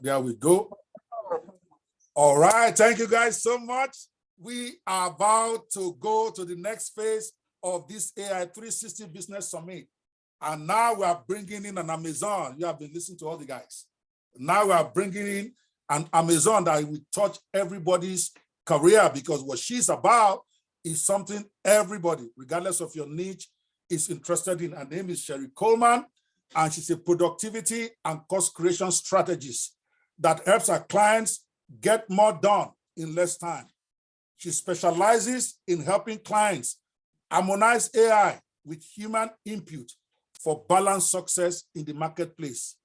There we go. All right, thank you guys so much. We are about to go to the next phase of this AI 360 Business Summit. And now we are bringing in an Amazon. You have been listening to all the guys. Now we are bringing in an Amazon that will touch everybody's career, because what she's about is something everybody, regardless of your niche, is interested in. Her name is Sheri Coleman, and she's a productivity and cost creation strategist that helps her clients get more done in less time. She specializes in helping clients harmonize AI with human input for balanced success in the marketplace.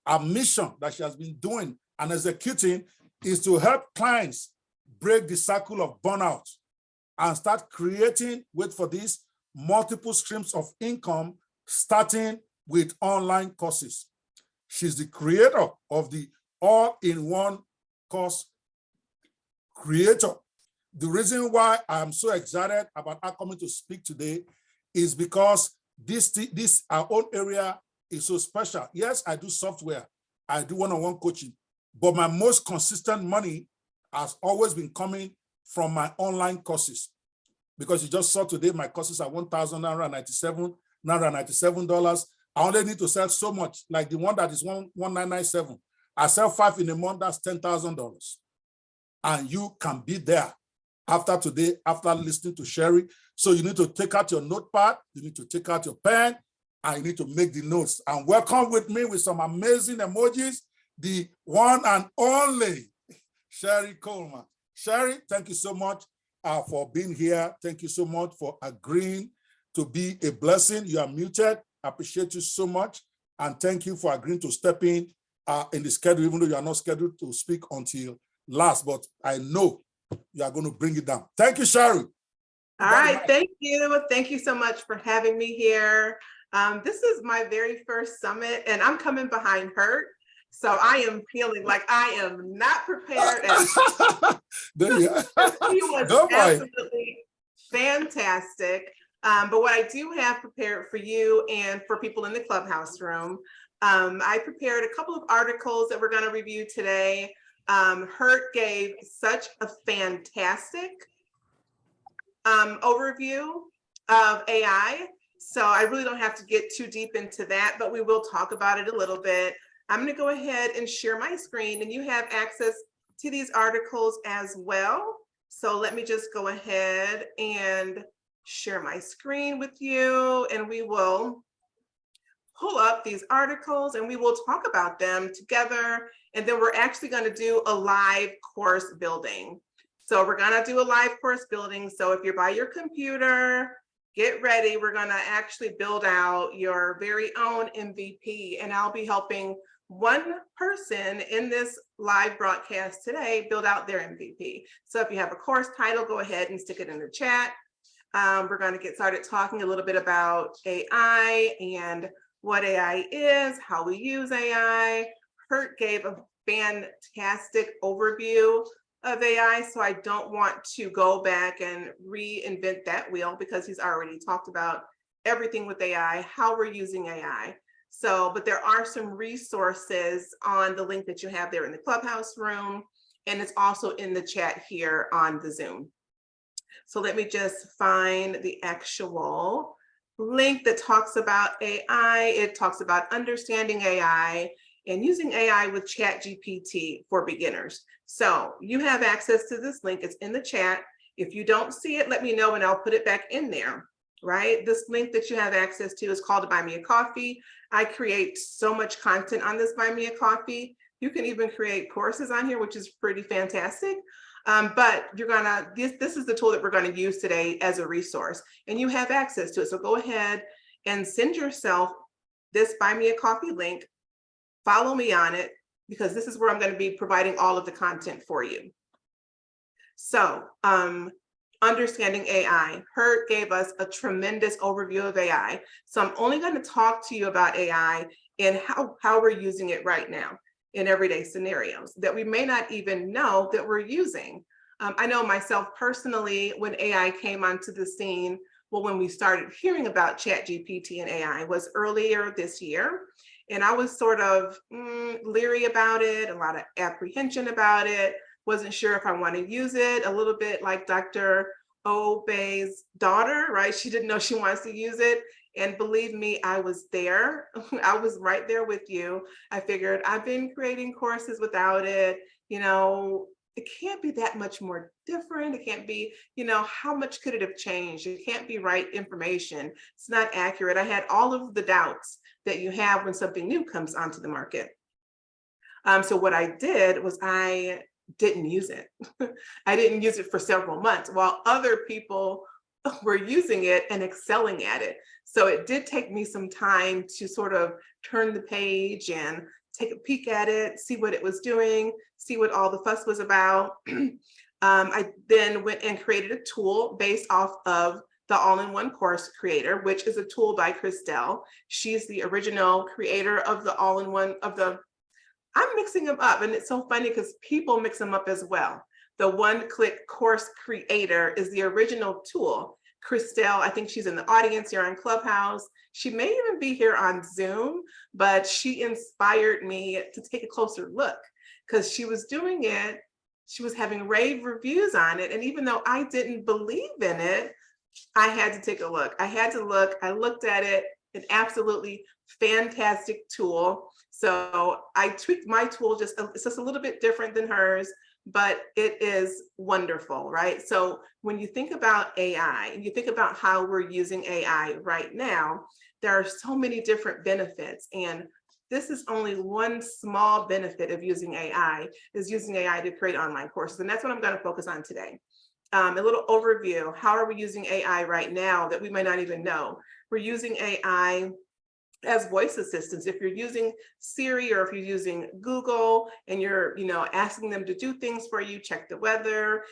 Our mission that she has been doing and executing is to help clients break the cycle of burnout and start creating, wait for this, multiple streams of income, starting with online courses. She's the creator of the all-in-one course creator. The reason why I'm so excited about her coming to speak today is because this our own area is so special. Yes, I do software, I do one-on-one coaching, but my most consistent money has always been coming from my online courses. Because you just saw today, my courses are $1,997. I only need to sell so much, like the one that is $1,997. I sell 5 in a month, that's $10,000. And you can be there after today, after listening to Sheri. So you need to take out your notepad, you need to take out your pen, and you need to make the notes. And welcome with me with some amazing emojis, the one and only Sheri Coleman. Sheri, thank you so much for being here. Thank you so much for agreeing to be a blessing. You are muted. I appreciate you so much. And thank you for agreeing to step in the schedule, even though you are not scheduled to speak until last, but I know you are going to bring it down. Thank you, Sheri. All right, thank you. Thank you so much for having me here. This is my very first summit, and I'm coming behind Hurt. So I am feeling like I am not prepared. And he was absolutely fantastic. But what I do have prepared for you and for people in the Clubhouse room, I prepared a couple of articles that we're going to review today. Hurt gave such a fantastic overview of AI. So I really don't have to get too deep into that, but we will talk about it a little bit. I'm going to go ahead and share my screen, and you have access to these articles as well. So let me just go ahead and share my screen with you, and we will pull up these articles and we will talk about them together. And then we're actually going to do a live course building. So we're going to do a live course building. So if you're by your computer, get ready. We're going to actually build out your very own MVP, and I'll be helping one person in this live broadcast today build out their MVP. So if you have a course title, go ahead and stick it in the chat. We're going to get started talking a little bit about AI and what AI is, how we use AI. Hurt gave a fantastic overview of AI, so I don't want to go back and reinvent that wheel because he's already talked about everything with AI, how we're using AI. So, but there are some resources on the link that you have there in the Clubhouse room, and it's also in the chat here on the Zoom. So let me just find the actual link that talks about AI. It talks about understanding AI and using AI with ChatGPT for beginners. So you have access to this link. It's in the chat. If you don't see it, let me know and I'll put it back in there, right? This link that you have access to is called Buy Me a Coffee. I create so much content on this Buy Me a Coffee. You can even create courses on here, which is pretty fantastic. But you're gonna, this is the tool that we're gonna use today as a resource, and you have access to it. So go ahead and send yourself this Buy Me a Coffee link, follow me on it, because this is where I'm gonna be providing all of the content for you. So, understanding AI. Hurt gave us a tremendous overview of AI. So I'm only gonna talk to you about AI and how we're using it right now in everyday scenarios that we may not even know that we're using. I know myself personally, when AI came onto the scene, well, when we started hearing about ChatGPT and AI was earlier this year. And I was sort of leery about it, a lot of apprehension about it, wasn't sure if I want to use it, a little bit like Dr. Obey's daughter, right? She didn't know she wants to use it. And believe me, I was there. I was right there with you. I figured I've been creating courses without it. It can't be that much more different. It can't be, how much could it have changed? It can't be right information. It's not accurate. I had all of the doubts that you have when something new comes onto the market. So what I did was I didn't use it. I didn't use it for several months while other people were using it and excelling at it. So it did take me some time to sort of turn the page and take a peek at it, see what it was doing, see what all the fuss was about. I then went and created a tool based off of the All-in-One Course Creator, which is a tool by Christelle. She's the original creator of the All-in-One I'm mixing them up, and it's so funny because people mix them up as well. The One-Click Course Creator is the original tool. Christelle, I think she's in the audience here on Clubhouse. She may even be here on Zoom, but she inspired me to take a closer look because she was doing it. She was having rave reviews on it. And even though I didn't believe in it, I had to take a look. I had to look. I looked at it, an absolutely fantastic tool. So I tweaked my tool, it's just a little bit different than hers, but it is wonderful, right? So when you think about AI and you think about how we're using AI right now, there are so many different benefits. And this is only one small benefit of using AI, is using AI to create online courses. And that's what I'm going to focus on today. A little overview. How are we using AI right now that we might not even know? We're using AI as voice assistants. If you're using Siri or if you're using Google and you're, asking them to do things for you, check the weather,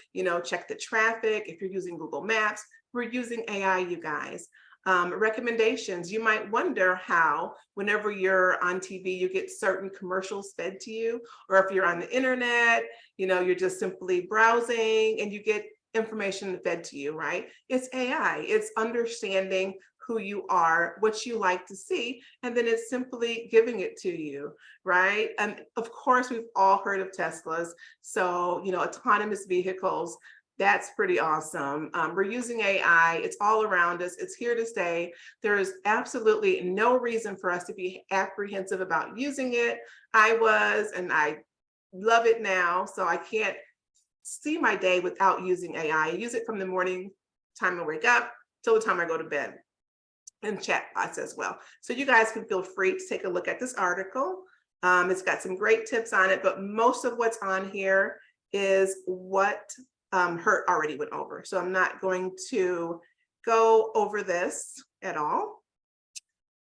check the traffic. If you're using Google Maps, we're using AI, you guys. Recommendations. You might wonder how, whenever you're on TV, you get certain commercials fed to you, or if you're on the internet, you're just simply browsing and you get information fed to you, right? It's AI. It's understanding who you are, what you like to see, and then it's simply giving it to you, right? And of course, we've all heard of Teslas. So, autonomous vehicles, that's pretty awesome. We're using AI. It's all around us. It's here to stay. There is absolutely no reason for us to be apprehensive about using it. I was, and I love it now. So I can't see my day without using AI. I use it from the morning time I wake up till the time I go to bed, and chat bots as well. So you guys can feel free to take a look at this article. It's got some great tips on it, but most of what's on here is what Hurt already went over. So I'm not going to go over this at all.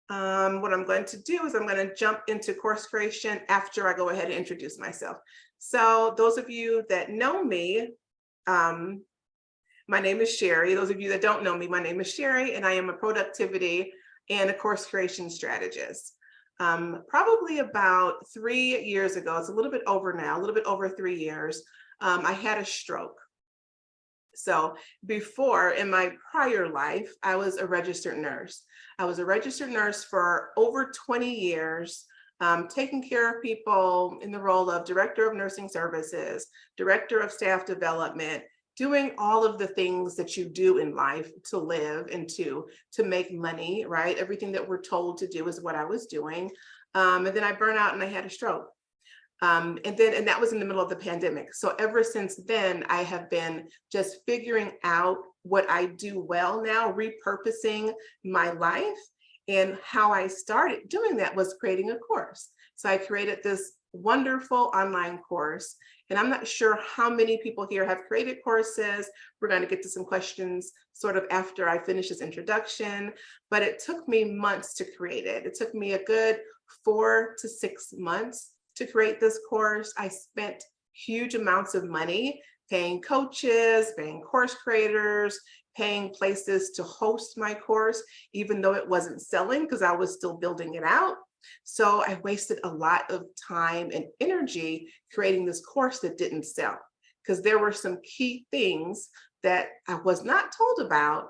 What I'm going to do is I'm going to jump into course creation after I go ahead and introduce myself. So those of you that know me, my name is Sheri. Those of you that don't know me, my name is Sheri, and I am a productivity and a course creation strategist. Probably about 3 years ago, it's a little bit over now, a little bit over 3 years, I had a stroke. So before, in my prior life, I was a registered nurse. I was a registered nurse for over 20 years, taking care of people in the role of director of nursing services, director of staff development, doing all of the things that you do in life to live and to make money, right? Everything that we're told to do is what I was doing. And then I burned out and I had a stroke. And that was in the middle of the pandemic. So ever since then, I have been just figuring out what I do well now, repurposing my life. And how I started doing that was creating a course. So I created this wonderful online course. And I'm not sure how many people here have created courses. We're going to get to some questions sort of after I finish this introduction, but it took me months to create it. It took me a good 4 to 6 months to create this course. I spent huge amounts of money paying coaches, paying course creators, paying places to host my course, even though it wasn't selling because I was still building it out. So I wasted a lot of time and energy creating this course that didn't sell because there were some key things that I was not told about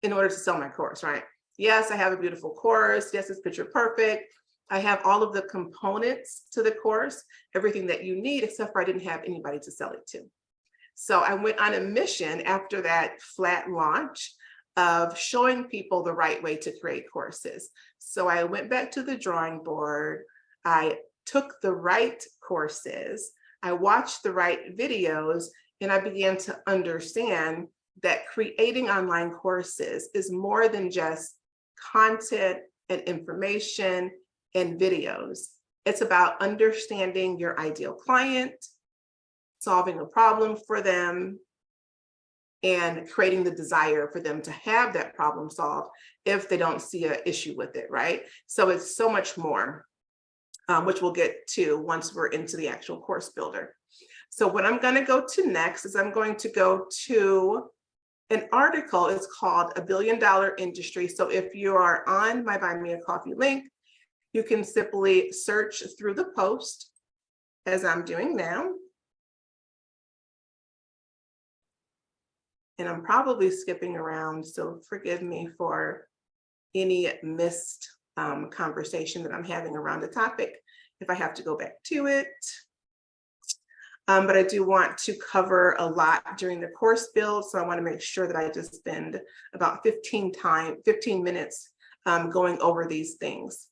in order to sell my course, right? Yes, I have a beautiful course. Yes, it's picture perfect. I have all of the components to the course, everything that you need, except for I didn't have anybody to sell it to. So I went on a mission after that flat launch of showing people the right way to create courses. So I went back to the drawing board. I took the right courses. I watched the right videos, and I began to understand that creating online courses is more than just content and information and videos. It's about understanding your ideal client, solving a problem for them, and creating the desire for them to have that problem solved if they don't see an issue with it, right? So it's so much more, which we'll get to once we're into the actual course builder. So what I'm going to go to next is I'm going to go to an article. It's called A $1 Billion Industry. So if you are on my Buy Me a Coffee link, you can simply search through the post as I'm doing now. And I'm probably skipping around, so forgive me for any missed conversation that I'm having around the topic if I have to go back to it. But I do want to cover a lot during the course build, so I want to make sure that I just spend about 15 minutes going over these things.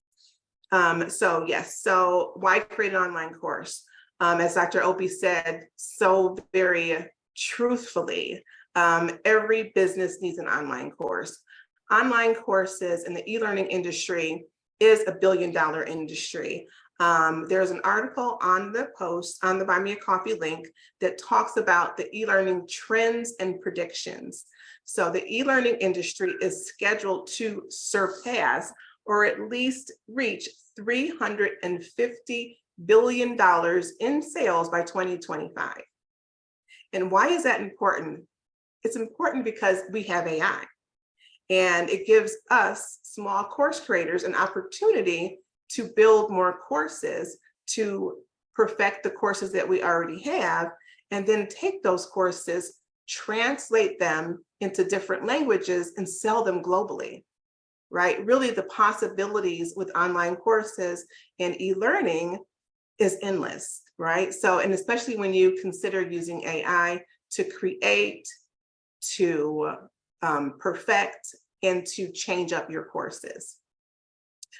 So yes, so why create an online course? As Dr. Opie said so very truthfully, every business needs an online course. Online courses in the e-learning industry is a $1 billion industry. There's an article on the post on the Buy Me a Coffee link that talks about the e-learning trends and predictions. So the e-learning industry is scheduled to surpass or at least reach $350 billion in sales by 2025. And why is that important? It's important because we have AI, and it gives us small course creators an opportunity to build more courses, to perfect the courses that we already have, and then take those courses, translate them into different languages, and sell them globally, right? Really, the possibilities with online courses and e-learning is endless, right? So, and especially when you consider using AI to create, to perfect, and to change up your courses.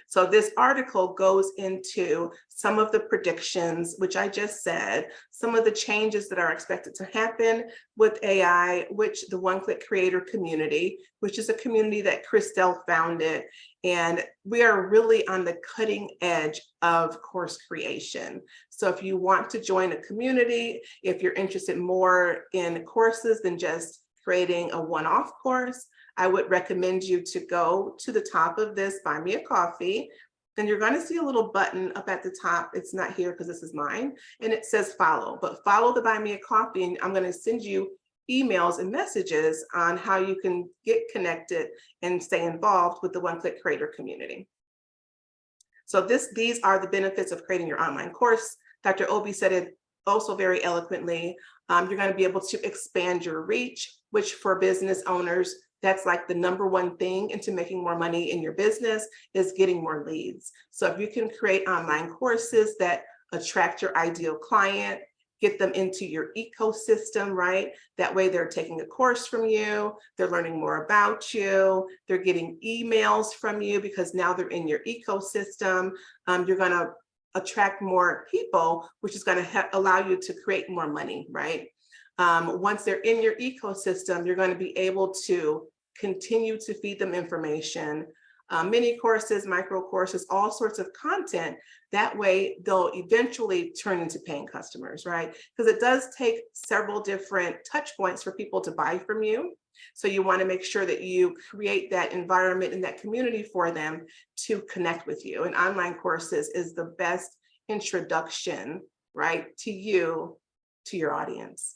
So this article goes into some of the predictions, which I just said, some of the changes that are expected to happen with AI, which the one-click creator community, which is a community that Christelle founded. And we are really on the cutting edge of course creation. So if you want to join a community, if you're interested more in courses than just creating a one-off course, I would recommend you to go to the top of this Buy Me a Coffee. Then you're going to see a little button up at the top. It's not here because this is mine, and it says follow, but follow the Buy Me a Coffee, and I'm going to send you emails and messages on how you can get connected and stay involved with the one-click creator community. So these are the benefits of creating your online course. Dr. Obi said it also very eloquently. You're going to be able to expand your reach, which for business owners, that's like the number one thing into making more money in your business is getting more leads. So if you can create online courses that attract your ideal client, get them into your ecosystem, right? That way they're taking a course from you, they're learning more about you, they're getting emails from you because now they're in your ecosystem. You're gonna attract more people, which is gonna allow you to create more money, right? Once they're in your ecosystem, you're going to be able to continue to feed them information, mini courses, micro courses, all sorts of content. That way they'll eventually turn into paying customers, right? Because it does take several different touch points for people to buy from you. So you want to make sure that you create that environment and that community for them to connect with you. And online courses is the best introduction, right, to you, to your audience.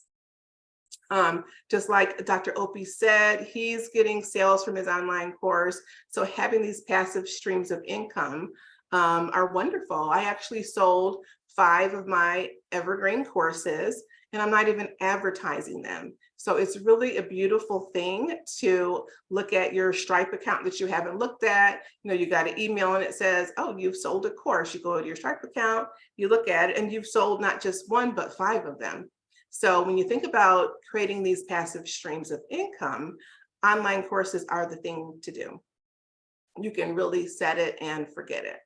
Just like Dr. Opie said, he's getting sales from his online course. So having these passive streams of income are wonderful. I actually sold 5 of my evergreen courses, and I'm not even advertising them. So it's really a beautiful thing to look at your Stripe account that you haven't looked at. You got an email and it says, oh, you've sold a course. You go to your Stripe account, you look at it, and you've sold not just 1, but 5 of them. So when you think about creating these passive streams of income, online courses are the thing to do. You can really set it and forget it.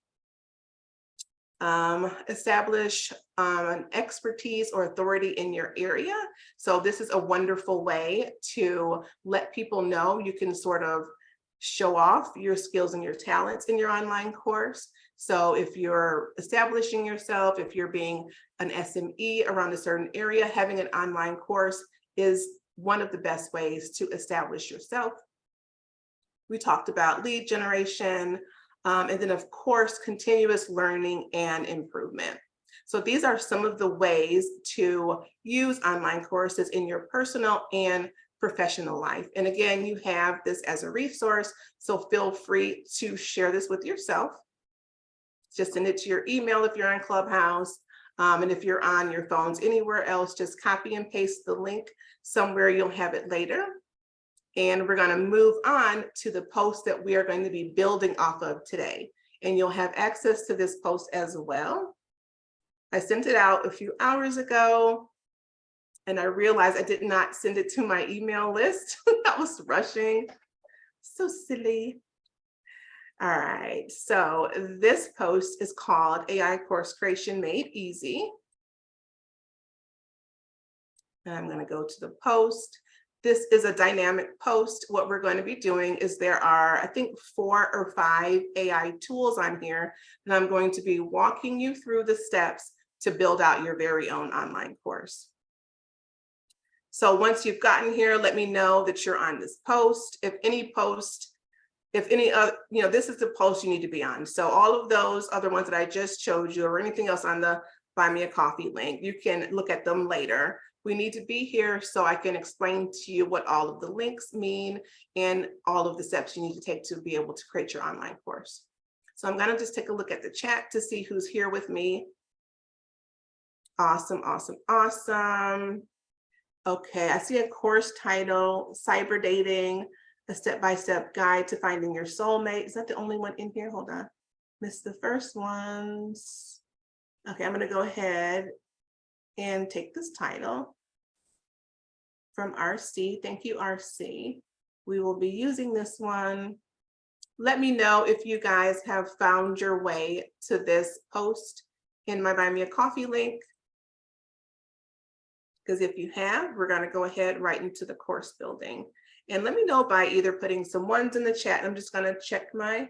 Establish an expertise or authority in your area. So this is a wonderful way to let people know you can sort of show off your skills and your talents in your online course. So if you're establishing yourself, if you're being an SME around a certain area, having an online course is one of the best ways to establish yourself. We talked about lead generation, and then of course, continuous learning and improvement. So these are some of the ways to use online courses in your personal and professional life. And again, you have this as a resource, so feel free to share this with yourself. Just send it to your email if you're on Clubhouse. And if you're on your phones anywhere else, just copy and paste the link somewhere, you'll have it later. And we're going to move on to the post that we are going to be building off of today. And you'll have access to this post as well. I sent it out a few hours ago, and I realized I did not send it to my email list. I was rushing. So silly. All right, so this post is called AI Course Creation Made Easy. And I'm going to go to the post. This is a dynamic post. What we're going to be doing is there are, I think, 4 or 5 AI tools on here, and I'm going to be walking you through the steps to build out your very own online course. So once you've gotten here, let me know that you're on this post. If any other, this is the post you need to be on. So all of those other ones that I just showed you or anything else on the Buy Me a Coffee link, you can look at them later. We need to be here so I can explain to you what all of the links mean and all of the steps you need to take to be able to create your online course. So I'm going to just take a look at the chat to see who's here with me. Awesome, awesome, awesome. Okay, I see a course title, Cyber Dating, a step-by-step guide to finding your soulmate. Is that the only one in here? Hold on. Missed the first ones. Okay, I'm going to go ahead and take this title from RC. Thank you, RC. We will be using this one. Let me know if you guys have found your way to this post in my Buy Me a Coffee link. Because if you have, we're going to go ahead right into the course building. And let me know by either putting some ones in the chat. I'm just going to check my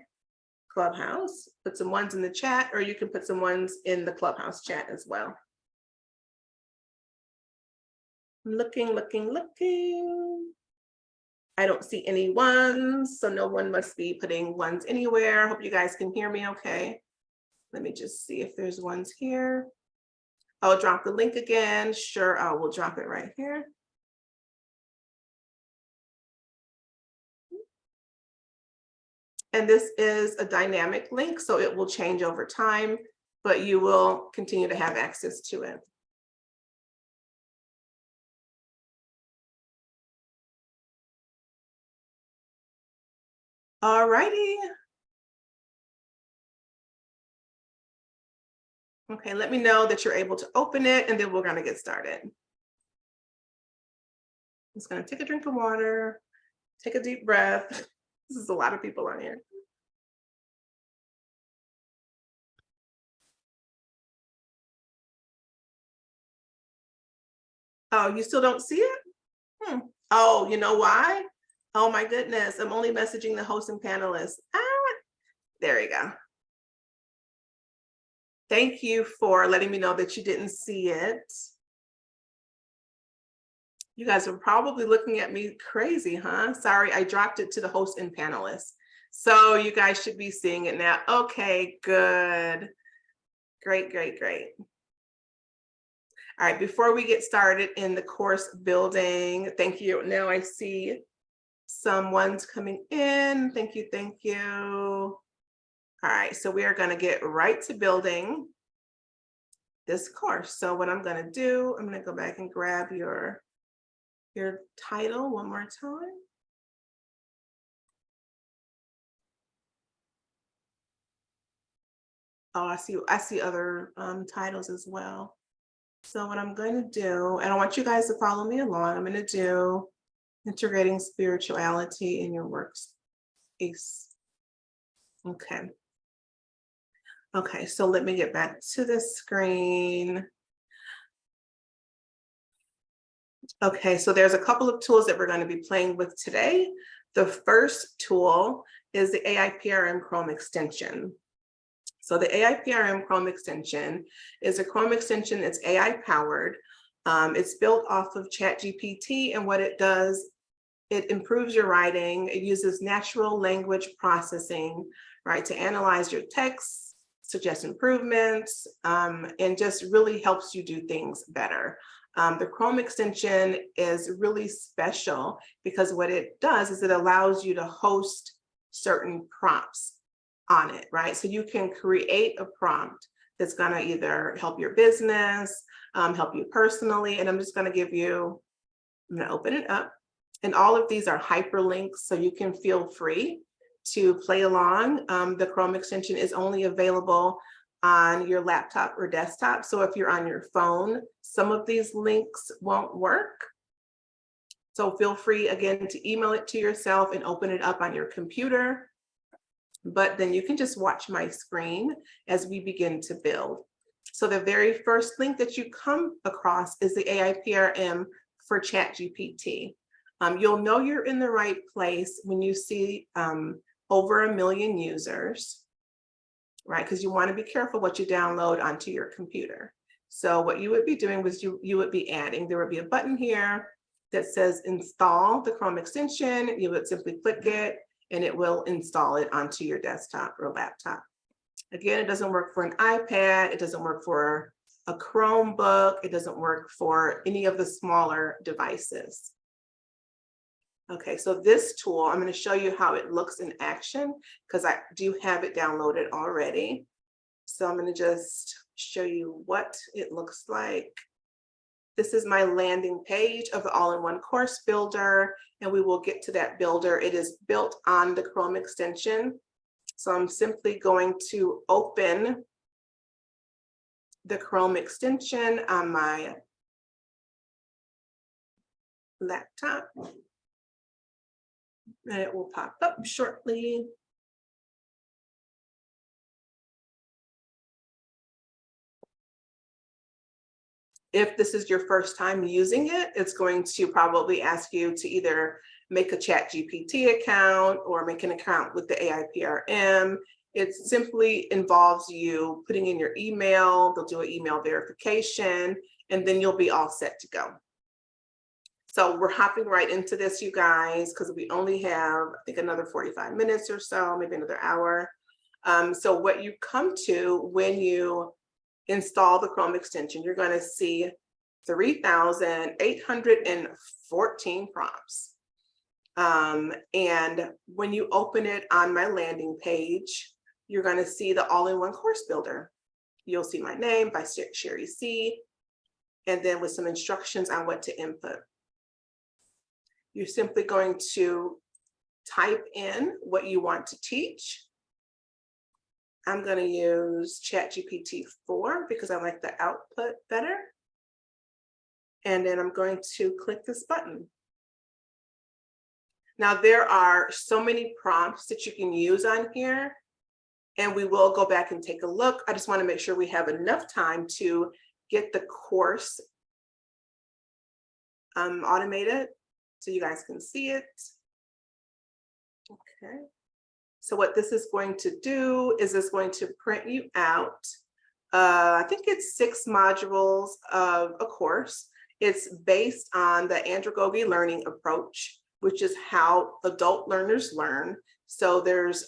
Clubhouse, put some ones in the chat, or you can put some ones in the Clubhouse chat as well. Looking. I don't see any ones, so no one must be putting ones anywhere. Hope you guys can hear me okay. Let me just see if there's ones here. I'll drop the link again. Sure, I will drop it right here. And this is a dynamic link, so it will change over time, but you will continue to have access to it. All righty. Okay, let me know that you're able to open it, and then we're going to get started. I'm just going to take a drink of water, take a deep breath. This is a lot of people on here. Oh, you still don't see it? Oh, you know why? Oh my goodness, I'm only messaging the host and panelists. There you go. Thank you for letting me know that you didn't see it. You guys are probably looking at me crazy, huh? Sorry, I dropped it to the host and panelists. So you guys should be seeing it now. Okay, good. Great. All right, before we get started in the course building, thank you. Now I see some ones coming in. Thank you. All right, so we are going to get right to building. this course. So what I'm going to do, I'm going to go back and grab your title one more time. Oh, I see other titles as well. So what I'm going to do, and I want you guys to follow me along, I'm going to do integrating spirituality in your workspace. Okay. Okay, so let me get back to the screen. Okay, so there's a couple of tools that we're going to be playing with today. The first tool is the AI-PRM Chrome extension. So the AI-PRM Chrome extension is a Chrome extension that's AI powered. It's built off of ChatGPT, and what it does, it improves your writing. It uses natural language processing, right, to analyze your text, suggest improvements, and just really helps you do things better. The Chrome extension is really special because what it does is it allows you to host certain prompts on it, right? So you can create a prompt that's going to either help your business, help you personally. And I'm just going to give you, I'm going to open it up. And all of these are hyperlinks, so you can feel free to play along. The Chrome extension is only available on your laptop or desktop. So if you're on your phone, some of these links won't work. So feel free, again, to email it to yourself and open it up on your computer. But then you can just watch my screen as we begin to build. So the very first link that you come across is the AI-PRM for ChatGPT. You'll know you're in the right place when you see over 1 million users, right? Because you want to be careful what you download onto your computer. So what you would be doing was you would be adding, there would be a button here that says install the Chrome extension. You would simply click it and it will install it onto your desktop or laptop. Again, it doesn't work for an iPad. It doesn't work for a Chromebook. It doesn't work for any of the smaller devices. Okay, so this tool, I'm going to show you how it looks in action because I do have it downloaded already. So I'm going to just show you what it looks like. This is my landing page of the all-in-one course builder, and we will get to that builder. It is built on the Chrome extension. So I'm simply going to open the Chrome extension on my laptop. And it will pop up shortly. If this is your first time using it, it's going to probably ask you to either make a ChatGPT account or make an account with the AI-PRM. It simply involves you putting in your email, they'll do an email verification, and then you'll be all set to go. So we're hopping right into this, you guys, because we only have, I think, another 45 minutes or so, maybe another hour. So what you come to when you install the Chrome extension, you're going to see 3,814 prompts. And when you open it on my landing page, you're going to see the all-in-one course builder. You'll see my name by Sheri C, and then with some instructions on what to input. You're simply going to type in what you want to teach. I'm going to use ChatGPT 4 because I like the output better. And then I'm going to click this button. Now, there are so many prompts that you can use on here, and we will go back and take a look. I just want to make sure we have enough time to get the course automated so you guys can see it. Okay. So what this is going to do is it's going to print you out. I think it's 6 modules of a course. It's based on the andragogy learning approach, which is how adult learners learn. So there's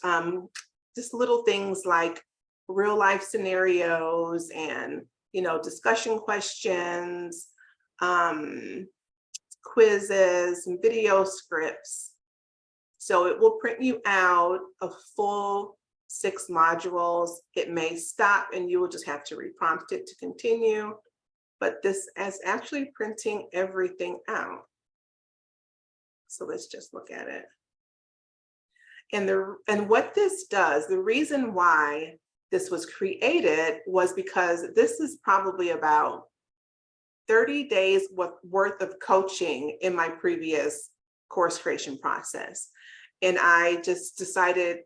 just little things like real life scenarios and, you know, discussion questions, quizzes, and video scripts. So it will print you out a full 6 modules. It may stop and you will just have to reprompt it to continue. But this is actually printing everything out. So let's just look at it. And what this does, the reason why this was created was because this is probably about 30 days worth of coaching in my previous course creation process. And I just decided,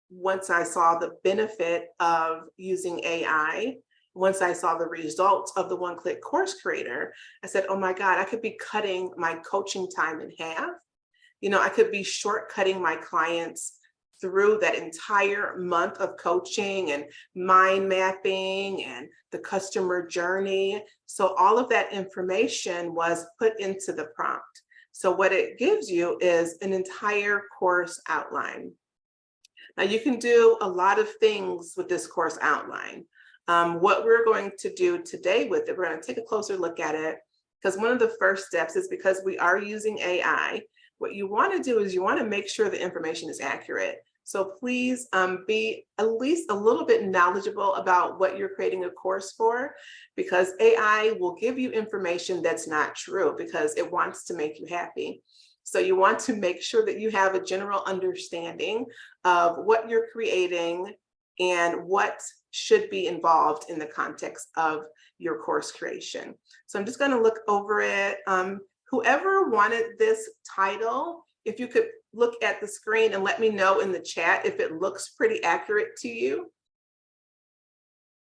once I saw the benefit of using AI, once I saw the results of the one-click course creator, I said, oh my God, I could be cutting my coaching time in half. You know, I could be shortcutting my clients through that entire month of coaching and mind mapping and the customer journey. So all of that information was put into the prompt. So what it gives you is an entire course outline. Now you can do a lot of things with this course outline. What we're going to do today with it, we're going to take a closer look at it, because one of the first steps is, because we are using AI, what you want to do is you want to make sure the information is accurate. So please be at least a little bit knowledgeable about what you're creating a course for, because AI will give you information that's not true because it wants to make you happy. So you want to make sure that you have a general understanding of what you're creating and what should be involved in the context of your course creation. So I'm just going to look over it. Whoever wanted this title, if you could look at the screen and let me know in the chat if it looks pretty accurate to you.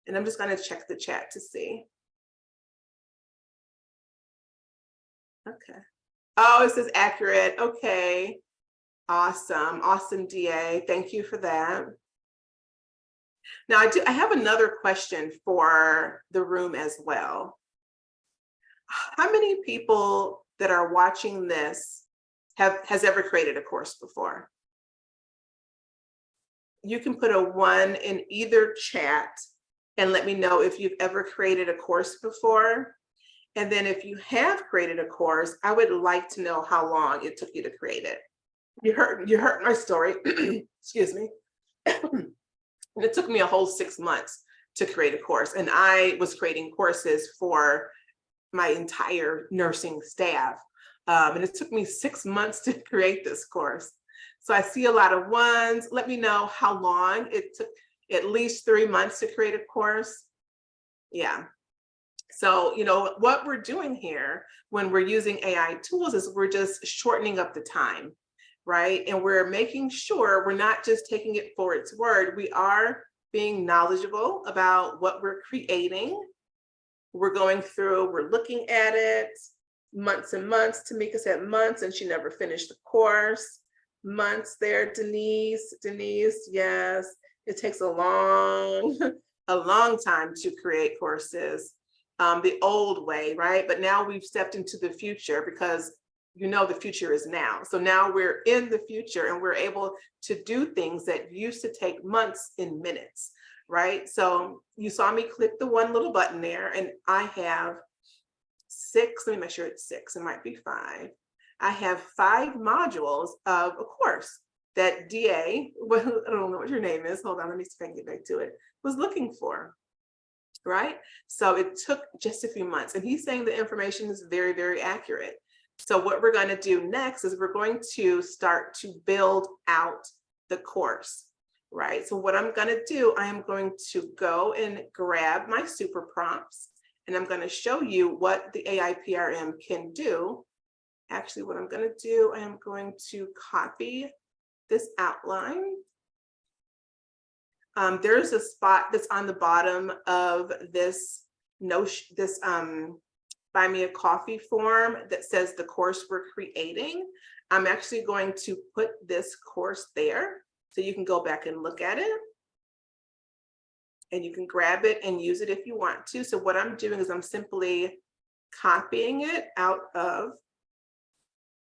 And I'm just going to check the chat to see. Okay. Oh, it says accurate. Okay. Awesome. Awesome, DA. Thank you for that. Now, I have another question for the room as well. How many people that are watching this has ever created a course before? You can put a 1 in either chat and let me know if you've ever created a course before. And then if you have created a course, I would like to know how long it took you to create it. You heard my story, excuse me. And it took me a whole 6 months to create a course. And I was creating courses for my entire nursing staff. And it took me 6 months to create this course. So I see a lot of 1s. Let me know how long it took. At least 3 months to create a course. Yeah. So, you know, what we're doing here when we're using AI tools is we're just shortening up the time, right? And we're making sure we're not just taking it for its word. We are being knowledgeable about what we're creating. We're going through, we're looking at it months and months. Tamika said months and she never finished the course. Months there, Denise, yes. It takes a long time to create courses the old way, right? But now we've stepped into the future because you know the future is now. So now we're in the future and we're able to do things that used to take months in minutes, right? So you saw me click the 1 little button there and I have 6, let me make sure it's 6, it might be 5. I have 5 modules of a course that DA, well, I don't know what your name is, hold on, let me see if I can get back to it, was looking for, right? So it took just a few months and he's saying the information is very, very accurate. So what we're going to do next is we're going to start to build out the course, right? So what I'm going to do, I am going to go and grab my super prompts and I'm going to show you what the AI PRM can do. Actually, what I'm going to do, I am going to copy this outline. There's a spot that's on the bottom of this Buy Me a Coffee form that says the course we're creating. I'm actually going to put this course there so you can go back and look at it. And you can grab it and use it if you want to. So what I'm doing is I'm simply copying it out of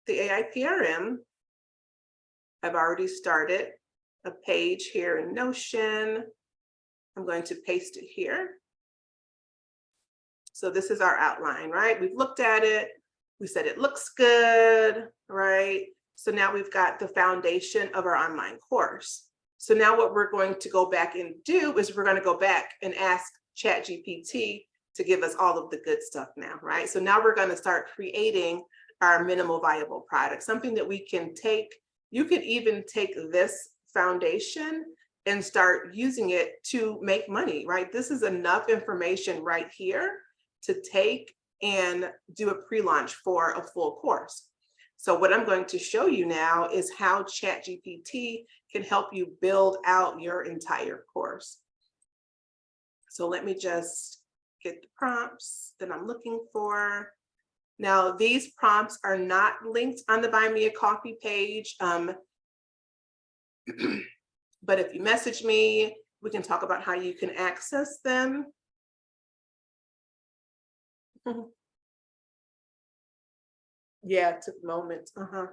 the AI PRM. I've already started a page here in Notion. I'm going to paste it here. So this is our outline, right? We've looked at it. We said it looks good, right? So now we've got the foundation of our online course. So now what we're going to go back and do is we're going to go back and ask ChatGPT to give us all of the good stuff now, right? So now we're going to start creating our minimal viable product, something that we can take. You could even take this foundation and start using it to make money, right? This is enough information right here to take and do a pre-launch for a full course. So what I'm going to show you now is how ChatGPT can help you build out your entire course. So let me just get the prompts that I'm looking for. Now, these prompts are not linked on the Buy Me a Coffee page. But if you message me, we can talk about how you can access them. Yeah, it took moments. All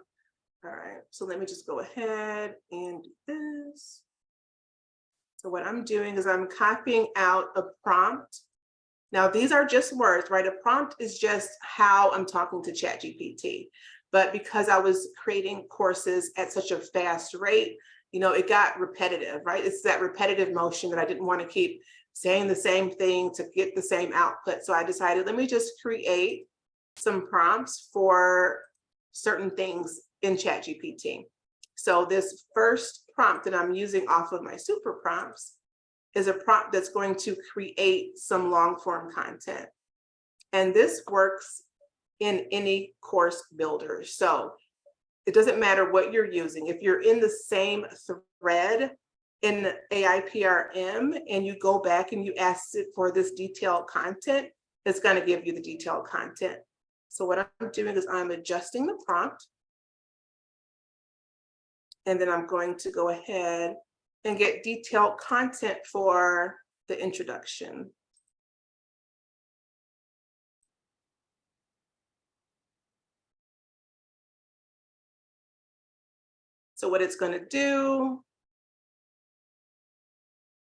right, so let me just go ahead and do this. So what I'm doing is I'm copying out a prompt. Now, these are just words, right? A prompt is just how I'm talking to ChatGPT. But because I was creating courses at such a fast rate, you know, it got repetitive, right? It's that repetitive motion that I didn't want to keep saying the same thing to get the same output. So I decided, let me just create some prompts for certain things in ChatGPT. So this first prompt that I'm using off of my super prompts is a prompt that's going to create some long form content. And this works in any course builder. So it doesn't matter what you're using. If you're in the same thread in AIPRM and you go back and you ask it for this detailed content, it's going to give you the detailed content. So what I'm doing is I'm adjusting the prompt. And then I'm going to go ahead and get detailed content for the introduction. So what it's going to do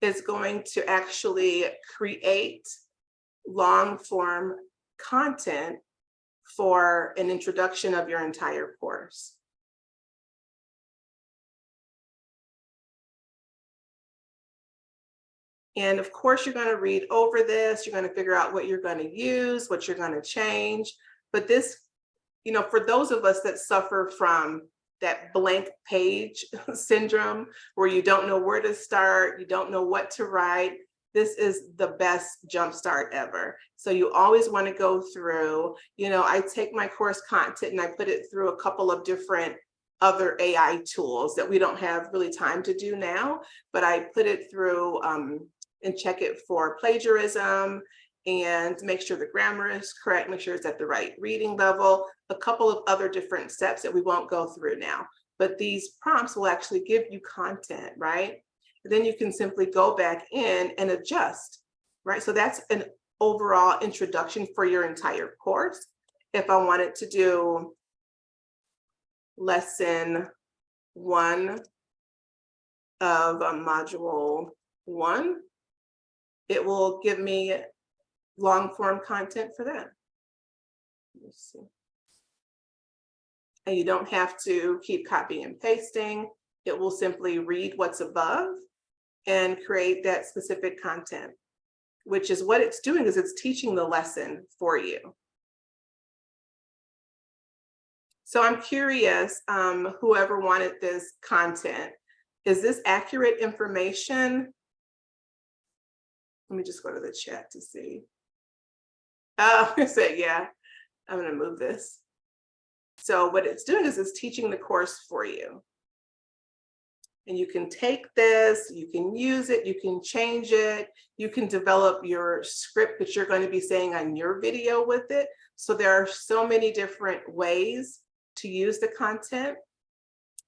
is going to actually create long form content for an introduction of your entire course. And of course, you're going to read over this. You're going to figure out what you're going to use, what you're going to change. But this, you know, for those of us that suffer from that blank page syndrome, where you don't know where to start, you don't know what to write, this is the best jumpstart ever. So you always want to go through, you know, I take my course content and I put it through a couple of different other AI tools that we don't have really time to do now, but I put it through and check it for plagiarism and make sure the grammar is correct, make sure it's at the right reading level, a couple of other different steps that we won't go through now. But these prompts will actually give you content, right? And then you can simply go back in and adjust, right? So that's an overall introduction for your entire course. If I wanted to do lesson 1 of module 1, it will give me long form content for that. Let's see. And you don't have to keep copying and pasting. It will simply read what's above and create that specific content, which is what it's doing, is it's teaching the lesson for you. So I'm curious, whoever wanted this content, is this accurate information? Let me just go to the chat to see. Oh, I said, yeah, I'm going to move this. So what it's doing is it's teaching the course for you. And you can take this, you can use it, you can change it, you can develop your script that you're going to be saying on your video with it. So there are so many different ways to use the content.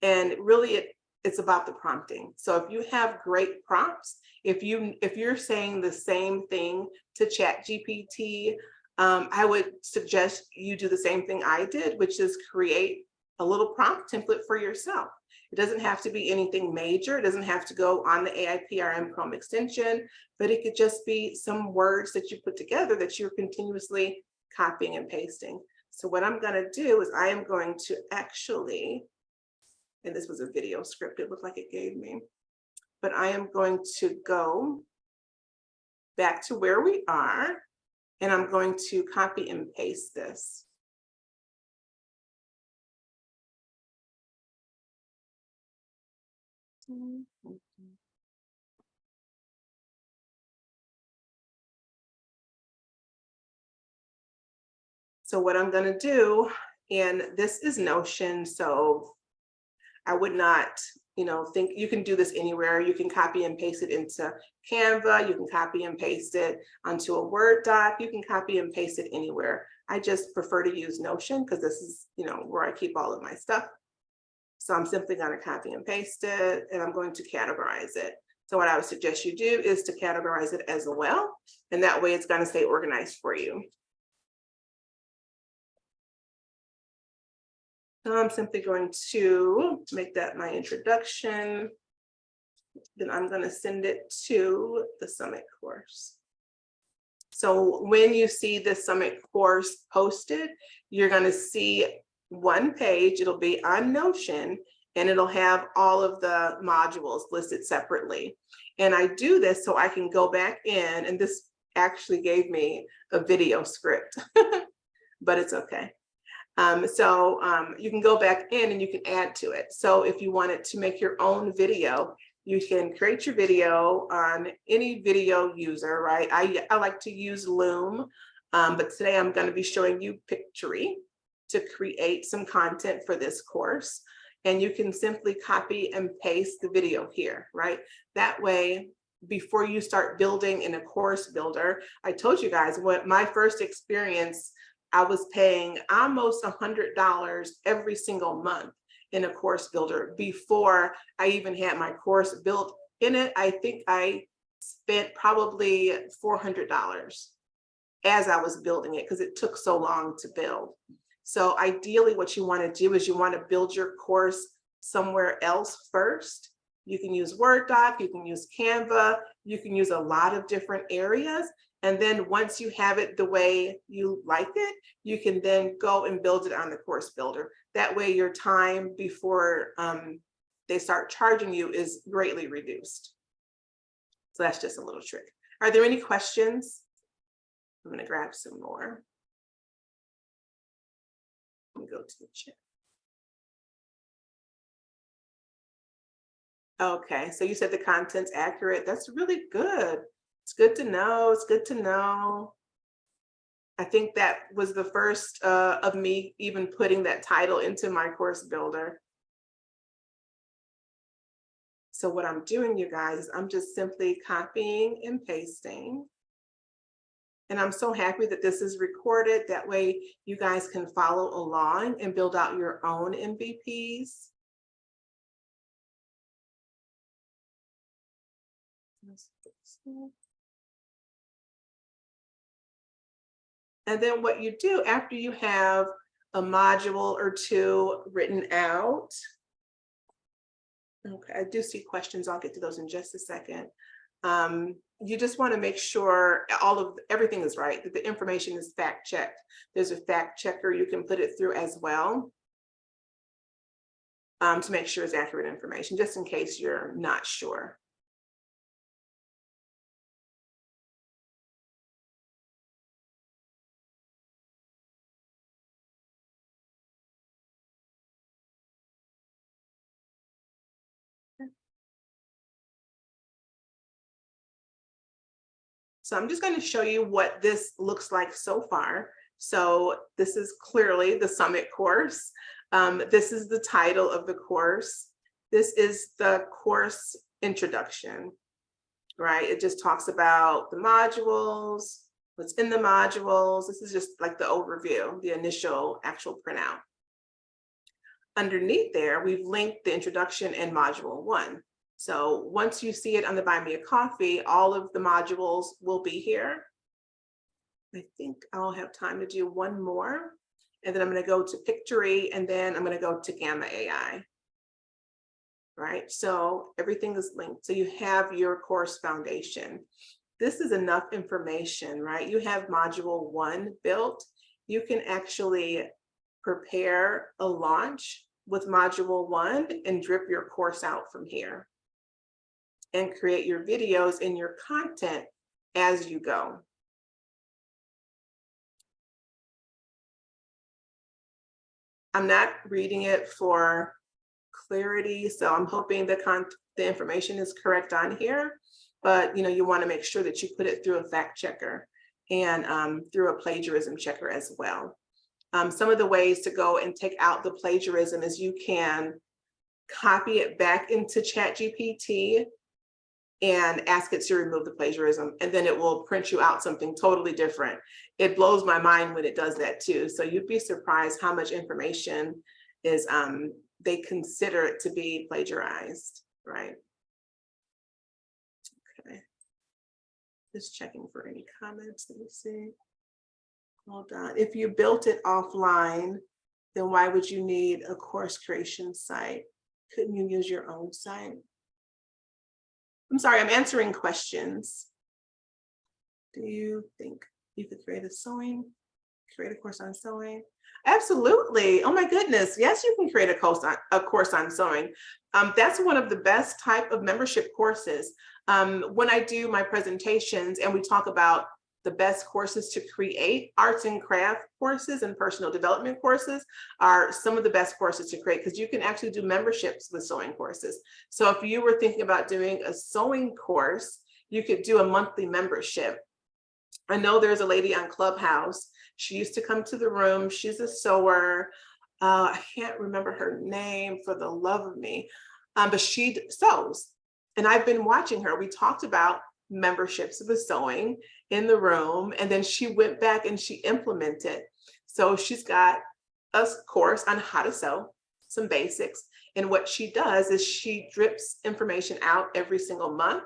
And really it's about the prompting. So if you have great prompts, if you're saying the same thing to ChatGPT, I would suggest you do the same thing I did, which is create a little prompt template for yourself. It doesn't have to be anything major. It doesn't have to go on the AIPRM Chrome extension, but it could just be some words that you put together that you're continuously copying and pasting. So what I'm going to do is I am going to actually, and this was a video script it looked like it gave me. but I am going to go back to where we are, and I'm going to copy and paste this. So what I'm going to do, and this is Notion, so I would not, think you can do this anywhere. You can copy and paste it into Canva. You can copy and paste it onto a Word doc. You can copy and paste it anywhere. I just prefer to use Notion because this is, where I keep all of my stuff. So I'm simply going to copy and paste it, and I'm going to categorize it. So what I would suggest you do is to categorize it as well, and that way it's going to stay organized for you. So I'm simply going to make that my introduction. Then I'm going to send it to the summit course. So when you see the summit course posted, you're going to see one page. It'll be on Notion, and it'll have all of the modules listed separately. And I do this so I can go back in, and this actually gave me a video script, but it's okay. You can go back in and you can add to it. So if you wanted to make your own video, you can create your video on any video user, right? I like to use Loom, but today I'm going to be showing you Pictory to create some content for this course. And you can simply copy and paste the video here, right? That way, before you start building in a course builder, I told you guys what my first experience, I was paying almost $100 every single month in a course builder before I even had my course built in it. I think I spent probably $400 as I was building it because it took so long to build. So ideally what you want to do is you want to build your course somewhere else first. You can use Word doc, you can use Canva, you can use a lot of different areas. And then once you have it the way you like it, you can then go and build it on the course builder. That way your time before they start charging you is greatly reduced. So that's just a little trick. Are there any questions? I'm going to grab some more. Let me go to the chat. Okay, so you said the content's accurate. That's really good. It's good to know. It's good to know. I think that was the first of me even putting that title into my course builder. So what I'm doing, you guys, is I'm just simply copying and pasting. And I'm so happy that this is recorded. That way you guys can follow along and build out your own MVPs. And then what you do after you have a module or two written out. Okay, I do see questions. I'll get to those in just a second. You just want to make sure everything is right, that the information is fact checked. There's a fact checker you can put it through as well to make sure it's accurate information, just in case you're not sure. So I'm just going to show you what this looks like so far. So this is clearly the summit course. This is the title of the course. This is the course introduction, right? It just talks about the modules, what's in the modules. This is just like the overview, the initial actual printout. Underneath there, we've linked the introduction and module 1. So once you see it on the Buy Me a Coffee, all of the modules will be here. I think I'll have time to do one more. And then I'm going to go to Pictory, and then I'm going to go to Gamma AI. Right, so everything is linked. So you have your course foundation. This is enough information, right? You have module 1 built. You can actually prepare a launch with module 1 and drip your course out from here. and create your videos and your content as you go. I'm not reading it for clarity, so I'm hoping the information is correct on here, but you want to make sure that you put it through a fact checker and through a plagiarism checker as well. Some of the ways to go and take out the plagiarism is you can copy it back into ChatGPT and ask it to remove the plagiarism, and then it will print you out something totally different. It blows my mind when it does that too. So you'd be surprised how much information is they consider it to be plagiarized, right? Okay. Just checking for any comments. Let me see. Hold on. If you built it offline, then why would you need a course creation site? Couldn't you use your own site? I'm sorry, I'm answering questions. Do you think you could create a course on sewing? Absolutely. Oh my goodness. Yes, you can create a course on sewing. That's one of the best type of membership courses. When I do my presentations and we talk about the best courses to create, arts and craft courses and personal development courses are some of the best courses to create, because you can actually do memberships with sewing courses. So if you were thinking about doing a sewing course, you could do a monthly membership. I know there's a lady on Clubhouse. She used to come to the room. She's a sewer. I can't remember her name for the love of me, but she sews. And I've been watching her. We talked about memberships with sewing in the room, and then she went back and she implemented. So she's got a course on how to sew, some basics. And what she does is she drips information out every single month,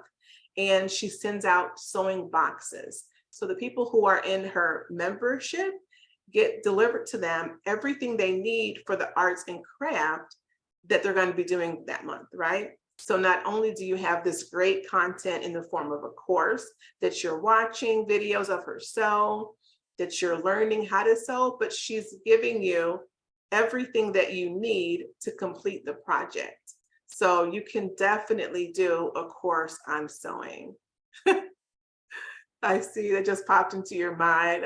and she sends out sewing boxes. So the people who are in her membership get delivered to them everything they need for the arts and craft that they're going to be doing that month, right? So not only do you have this great content in the form of a course that you're watching videos of her sew, that you're learning how to sew, but she's giving you everything that you need to complete the project. So you can definitely do a course on sewing. I see that just popped into your mind.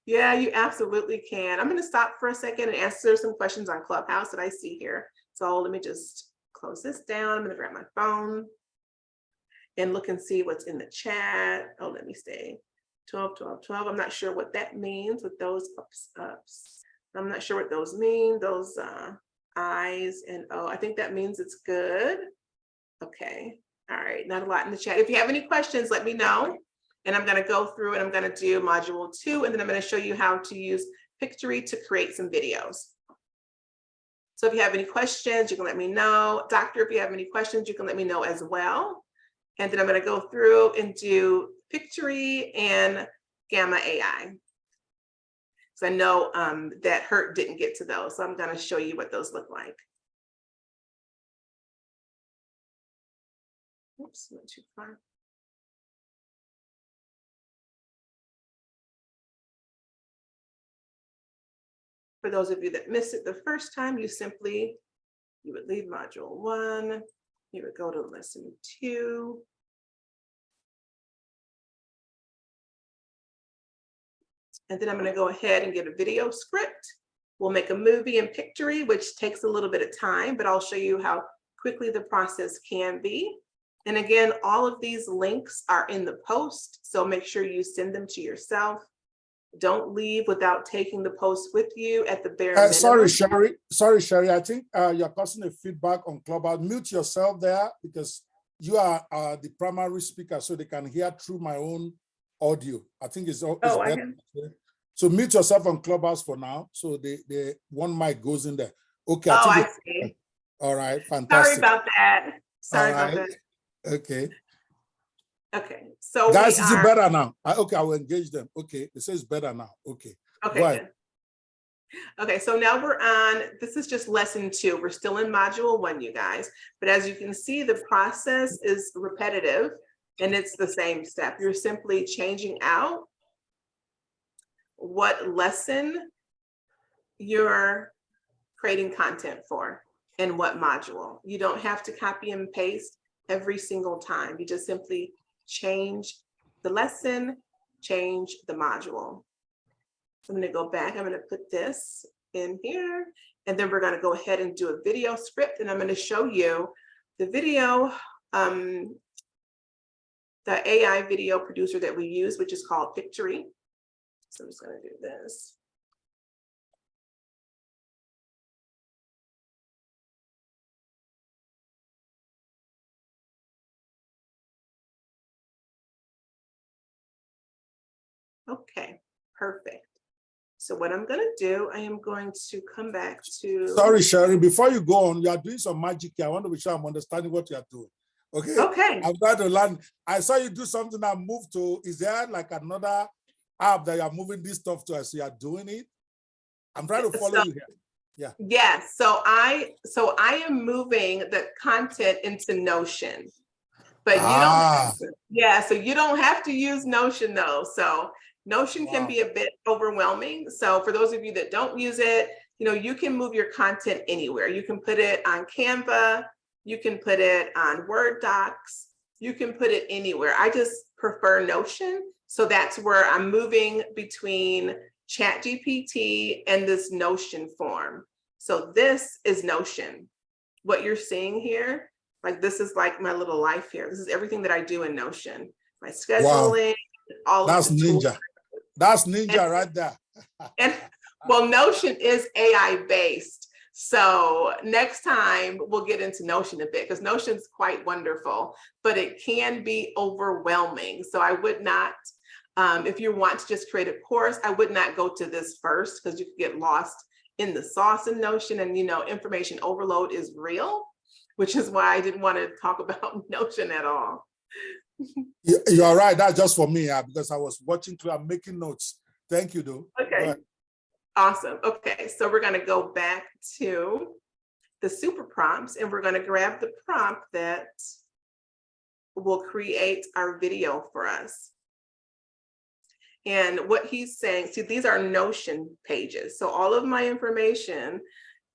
Yeah, you absolutely can. I'm going to stop for a second and answer some questions on Clubhouse that I see here. So let me just close this down. I'm going to grab my phone and look and see what's in the chat. Oh, let me stay. 12, 12, 12. I'm not sure what that means with those ups. I'm not sure what those mean. Those I's and O. I think that means it's good. Okay. All right. Not a lot in the chat. If you have any questions, let me know. And I'm going to go through and I'm going to do module 2, and then I'm going to show you how to use Pictory to create some videos. So if you have any questions, you can let me know. Doctor, if you have any questions, you can let me know as well. And then I'm going to go through and do Pictory and Gamma AI. So I know that Hurt didn't get to those. So I'm going to show you what those look like. Oops, went too far. For those of you that missed it the first time, you would leave module 1, you would go to lesson 2. And then I'm going to go ahead and get a video script. We'll make a movie in Pictory, which takes a little bit of time, but I'll show you how quickly the process can be. And again, all of these links are in the post, so make sure you send them to yourself. Don't leave without taking the post with you at the bare minimum. Sorry, Sheri. I think you're causing a feedback on Clubhouse. Mute yourself there, because you are the primary speaker, so they can hear through my own audio. I think it's better. So mute yourself on Clubhouse for now. So the one mic goes in there. Okay. I see. All right. Fantastic. Sorry about that. About that. Okay. Okay, so guys, is it better now? Okay, I will engage them. Okay, it says better now. Okay. Okay. Good. Okay, so now we're on, this is just lesson 2. We're still in module 1, you guys. But as you can see, the process is repetitive and it's the same step. You're simply changing out what lesson you're creating content for and what module. You don't have to copy and paste every single time. You just simply change the lesson, change the module. So I'm going to go back. I'm going to put this in here, and then we're going to go ahead and do a video script, and I'm going to show you the video, the AI video producer that we use, which is called Pictory. So I'm just going to do this. Okay, perfect. So what I'm going to do, I am going to come back to. Sorry, Sheri, before you go on, you are doing some magic here. I want to be sure I'm understanding what you are doing. Okay. Okay. I'm trying to learn. I saw you do something that moved to, is there like another app that you're moving this stuff to as you are doing it? I'm trying to follow you here. Yeah. Yes. So I am moving the content into Notion. But you don't, yeah, so you don't have to use Notion though. So Notion can be a bit overwhelming. So for those of you that don't use it, you can move your content anywhere. You can put it on Canva, you can put it on Word docs, you can put it anywhere. I just prefer Notion. So that's where I'm moving between ChatGPT and this Notion form. So this is Notion. What you're seeing here, like this is like my little life here. This is everything that I do in Notion. My scheduling, all that's of the ninja. tools. That's ninja right there. And well, Notion is AI based. So next time we'll get into Notion a bit because Notion's quite wonderful, but it can be overwhelming. So I would not, if you want to just create a course, I would not go to this first because you could get lost in the sauce in Notion, and information overload is real, which is why I didn't want to talk about Notion at all. You're right. That's just for me, because I was watching through. I'm making notes. Thank you, though. Okay. Awesome. Okay, so we're going to go back to the super prompts, and we're going to grab the prompt that will create our video for us. And what he's saying, see, these are Notion pages. So all of my information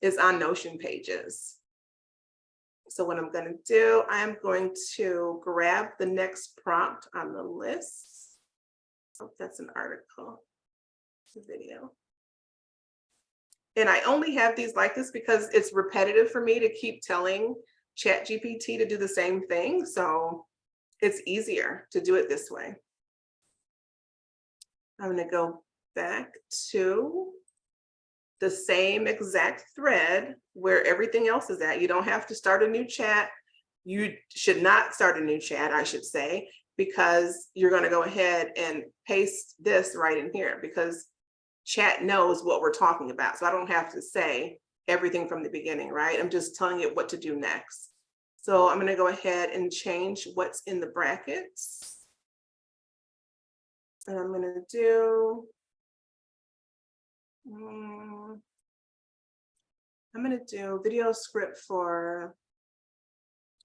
is on Notion pages. So what I'm going to do, I'm going to grab the next prompt on the list. Oh, that's an article. It's a video. And I only have these like this because it's repetitive for me to keep telling ChatGPT to do the same thing. So it's easier to do it this way. I'm going to go back to the same exact thread where everything else is at. You don't have to start a new chat. You should not start a new chat, I should say, because you're going to go ahead and paste this right in here because chat knows what we're talking about. So I don't have to say everything from the beginning, right? I'm just telling it what to do next. So I'm going to go ahead and change what's in the brackets. And I'm going to do, I'm going to do video script for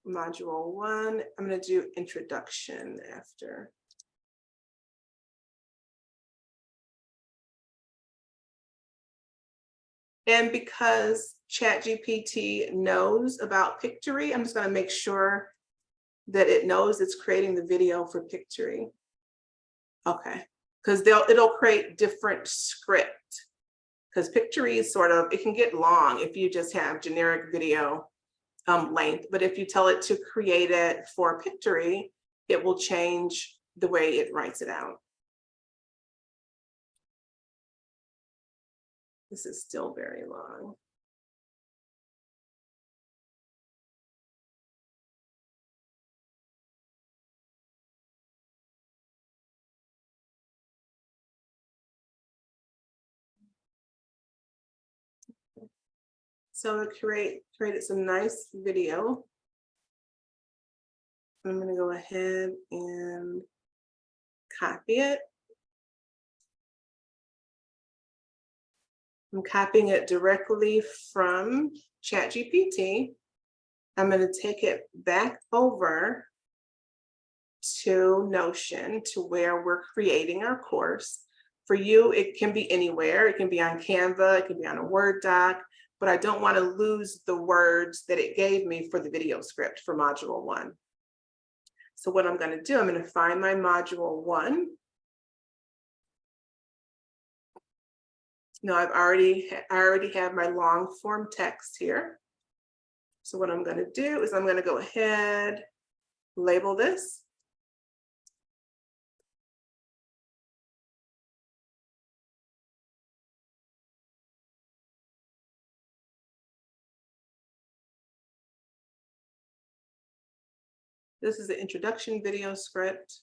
module 1. I'm going to do introduction after. And because ChatGPT knows about Pictory, I'm just going to make sure that it knows it's creating the video for Pictory. Okay, because it'll create different script. Because Pictory is sort of, it can get long if you just have generic video length, but if you tell it to create it for Pictory, it will change the way it writes it out. This is still very long. So I created some nice video. I'm going to go ahead and copy it. I'm copying it directly from ChatGPT. I'm going to take it back over to Notion, to where we're creating our course. For you, it can be anywhere. It can be on Canva, it can be on a Word doc, but I don't want to lose the words that it gave me for the video script for module 1. So what I'm going to do, I'm going to find my module 1. Now I already have my long form text here. So what I'm going to do is I'm going to go ahead, label this. This is the introduction video script.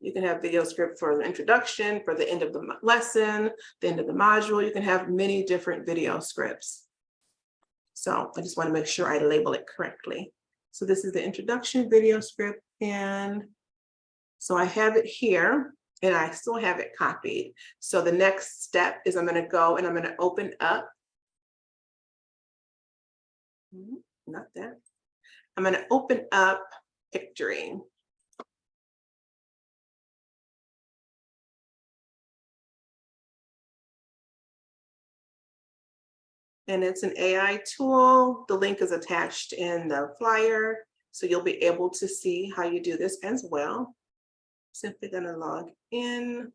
You can have video script for the introduction, for the end of the lesson, the end of the module. You can have many different video scripts. So I just want to make sure I label it correctly. So this is the introduction video script. And so I have it here and I still have it copied. So the next step is I'm going to go and I'm going to open up. Not that. I'm going to open up Pictory. And it's an AI tool. The link is attached in the flyer. So you'll be able to see how you do this as well. Simply gonna log in.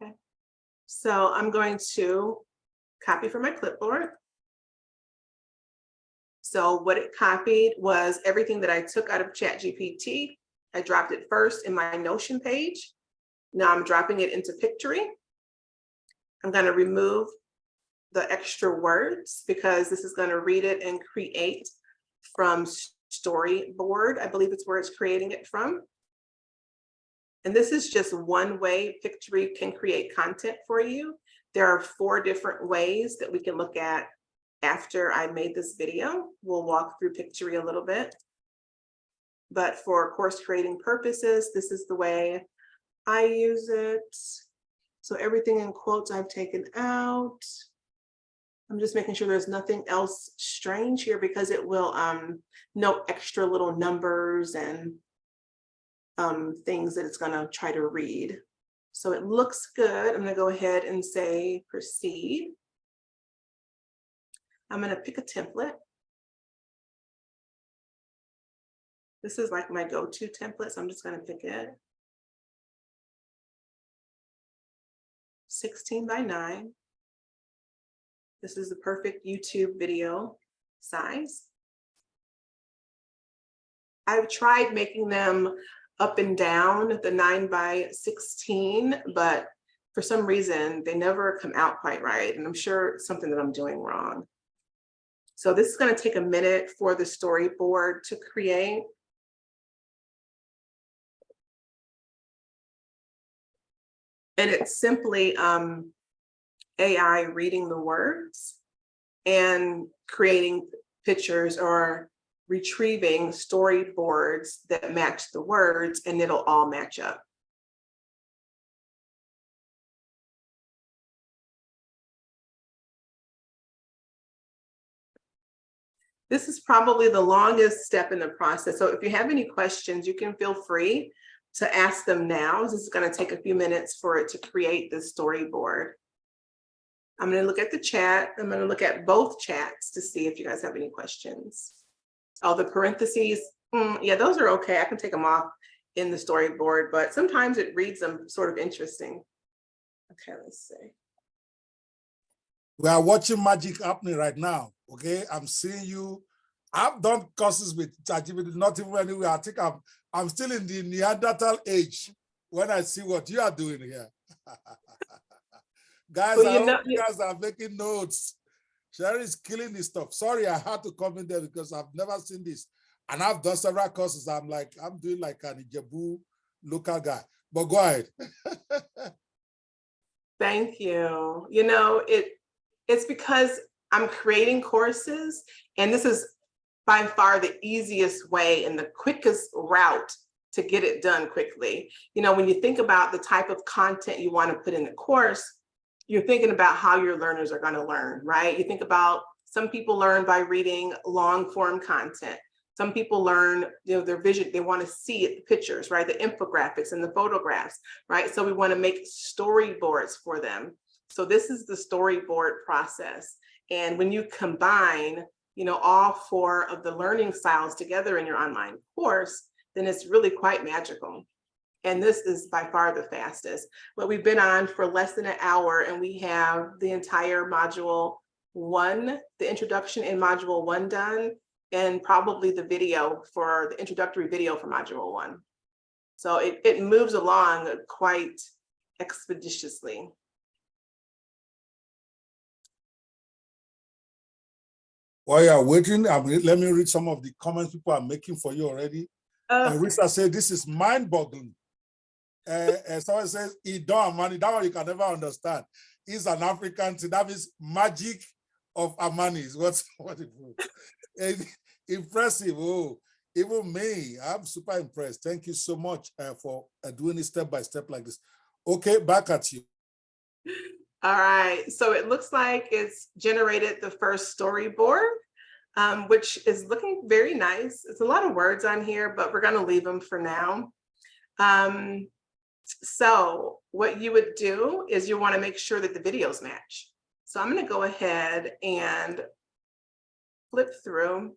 Okay, so I'm going to copy from my clipboard. So what it copied was everything that I took out of ChatGPT. I dropped it first in my Notion page. Now I'm dropping it into Pictory. I'm going to remove the extra words because this is going to read it and create from Storyboard. I believe it's where it's creating it from. And this is just one way Pictory can create content for you. There are 4 different ways that we can look at after I made this video. We'll walk through Pictory a little bit. But for course creating purposes, this is the way I use it. So everything in quotes I've taken out. I'm just making sure there's nothing else strange here because it will note extra little numbers and things that it's going to try to read. So it looks good. I'm going to go ahead and say proceed. I'm going to pick a template. This is like my go-to template, so I'm just going to pick it. 16 by 9. This is the perfect YouTube video size. I've tried making them up and down, the 9 by 16, but for some reason they never come out quite right. And I'm sure it's something that I'm doing wrong. So this is going to take a minute for the storyboard to create. And it's simply AI reading the words and creating pictures or retrieving storyboards that match the words, and it'll all match up. This is probably the longest step in the process. So if you have any questions, you can feel free to ask them now. This is going to take a few minutes for it to create the storyboard. I'm going to look at the chat. I'm going to look at both chats to see if you guys have any questions. Oh, the parentheses, yeah, those are okay. I can take them off in the storyboard, but sometimes it reads them sort of interesting. Okay, let's see. We are watching magic happening right now. Okay, I'm seeing you. I've done courses with ChatGPT, not even anywhere. I think I'm still in the Neanderthal age when I see what you are doing here. Guys, well, I hope you guys are making notes. Sheri is killing this stuff. Sorry, I had to come in there because I've never seen this. And I've done several courses. I'm doing like an Ijebu local guy. But go ahead. Thank you. You know, it's because I'm creating courses, and this is by far the easiest way and the quickest route to get it done quickly. You know, when you think about the type of content you want to put in the course, you're thinking about how your learners are going to learn, right? You think about some people learn by reading long form content. Some people learn, you know, their vision, they want to see it, the pictures, right? The infographics and the photographs, right? So we want to make storyboards for them. So this is the storyboard process. And when you combine, you know, all 4 of the learning styles together in your online course, then it's really quite magical. And this is by far the fastest. But we've been on for less than an hour, and we have the entire module 1, the introduction in module 1 done, and probably the video for the introductory video for module 1. So it moves along quite expeditiously. While you're waiting, let me read some of the comments people are making for you already. Risa said, this is mind-boggling. Someone says, Idon Amani, that one you can never understand. He's an African, so that means magic of Amani is what it is. Impressive. Oh, even me, I'm super impressed. Thank you so much for doing it step by step like this. Okay, back at you. All right, so it looks like it's generated the first storyboard, which is looking very nice. It's a lot of words on here, but we're gonna leave them for now. So what you would do is you wanna make sure that the videos match. So I'm gonna go ahead and flip through.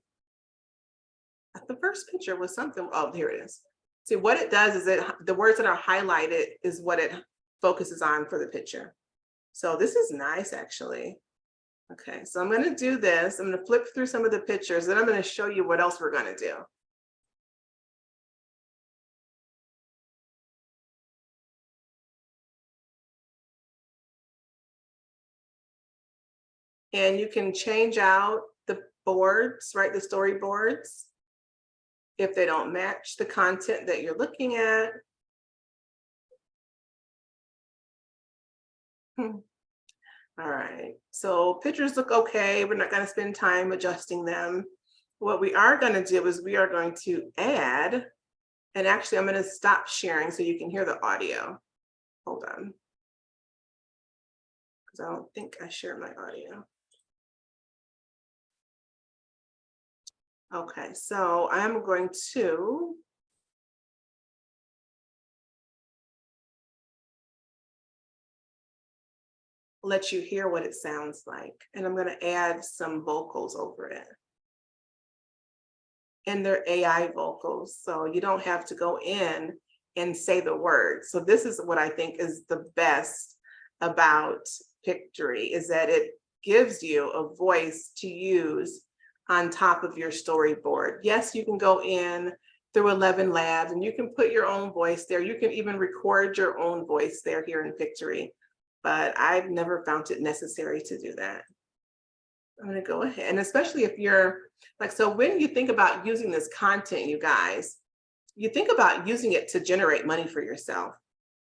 The first picture was something, oh, here it is. See, what it does is the words that are highlighted is what it focuses on for the picture. So this is nice, actually. Okay, so I'm gonna do this. I'm gonna flip through some of the pictures, then I'm gonna show you what else we're gonna do. And you can change out the boards, right, the storyboards, if they don't match the content that you're looking at. All right, so pictures look okay. We're not gonna spend time adjusting them. What we are gonna do is we are going to add, and actually I'm gonna stop sharing so you can hear the audio. Hold on. Because I don't think I shared my audio. Okay, so I'm going to let you hear what it sounds like. And I'm going to add some vocals over it. And they're AI vocals, so you don't have to go in and say the words. So this is what I think is the best about Pictory, is that it gives you a voice to use on top of your storyboard. Yes, you can go in through 11 Labs and you can put your own voice there. You can even record your own voice there here in Pictory, but I've never found it necessary to do that. I'm gonna go ahead, and especially if you're like, so when you think about using this content, you guys, you think about using it to generate money for yourself.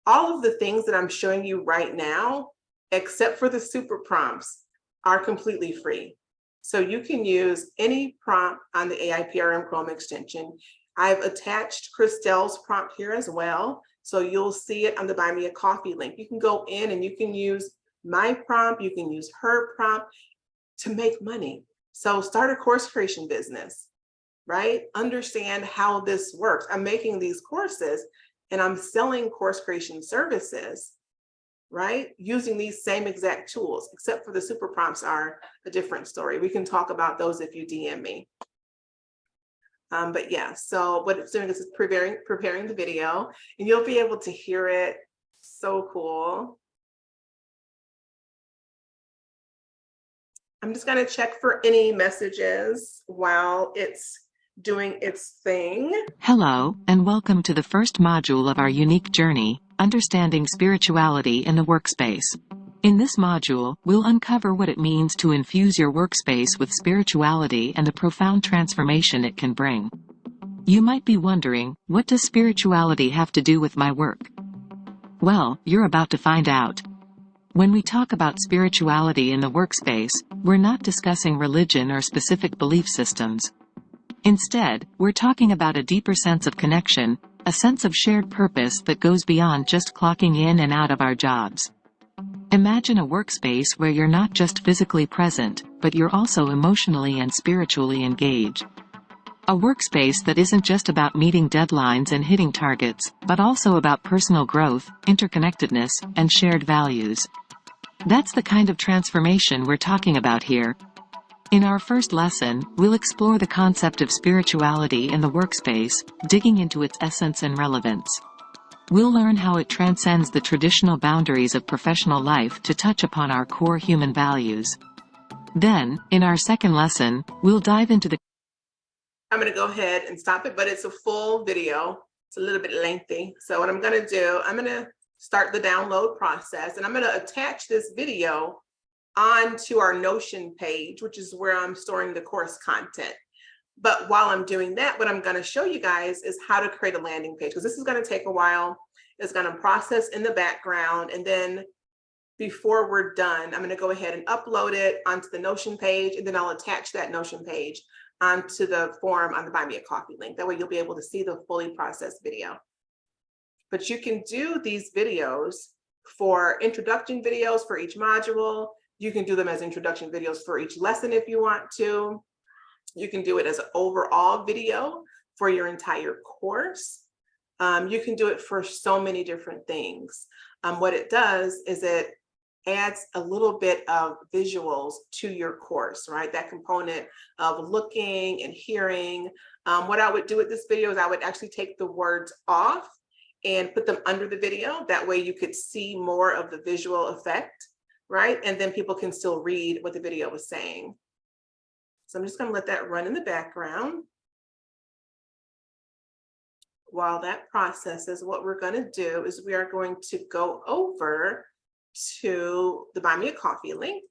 All of the things that I'm showing you right now, except for the super prompts, are completely free. So you can use any prompt on the AI PRM Chrome extension. I've attached Christelle's prompt here as well. So you'll see it on the Buy Me a Coffee link. You can go in and you can use my prompt, you can use her prompt to make money. So start a course creation business, right? Understand how this works. I'm making these courses and I'm selling course creation services, right? Using these same exact tools, except for the super prompts are a different story. We can talk about those if you DM me. But yeah, so what it's doing is it's preparing the video, and you'll be able to hear it. So cool. I'm just gonna check for any messages while it's doing its thing. Hello, and welcome to the first module of our unique journey, Understanding Spirituality in the Workspace. In this module, we'll uncover what it means to infuse your workspace with spirituality and the profound transformation it can bring. You might be wondering, what does spirituality have to do with my work? Well, you're about to find out. When we talk about spirituality in the workspace, we're not discussing religion or specific belief systems. Instead, we're talking about a deeper sense of connection, a sense of shared purpose that goes beyond just clocking in and out of our jobs. Imagine a workspace where you're not just physically present, but you're also emotionally and spiritually engaged. A workspace that isn't just about meeting deadlines and hitting targets, but also about personal growth, interconnectedness, and shared values. That's the kind of transformation we're talking about here. In our first lesson, we'll explore the concept of spirituality in the workspace, digging into its essence and relevance. We'll learn how it transcends the traditional boundaries of professional life to touch upon our core human values. Then, in our second lesson, we'll dive into the I'm going to go ahead and stop it, but it's a full video. It's a little bit lengthy. So what I'm going to do, I'm going to start the download process, and I'm going to attach this video onto our Notion page, which is where I'm storing the course content. But while I'm doing that, what I'm going to show you guys is how to create a landing page, because this is going to take a while. It's going to process in the background. And then before we're done, I'm going to go ahead and upload it onto the Notion page, and then I'll attach that Notion page onto the form on the Buy Me a Coffee link. That way you'll be able to see the fully processed video. But you can do these videos for introduction videos for each module. You can do them as introduction videos for each lesson if you want to. You can do it as an overall video for your entire course. You can do it for so many different things. What it does is it adds a little bit of visuals to your course, right? That component of looking and hearing. What I would do with this video is I would actually take the words off and put them under the video. That way you could see more of the visual effect, right? And then people can still read what the video was saying. So I'm just going to let that run in the background. While that processes, what we're going to do is we are going to go over to the Buy Me a Coffee link.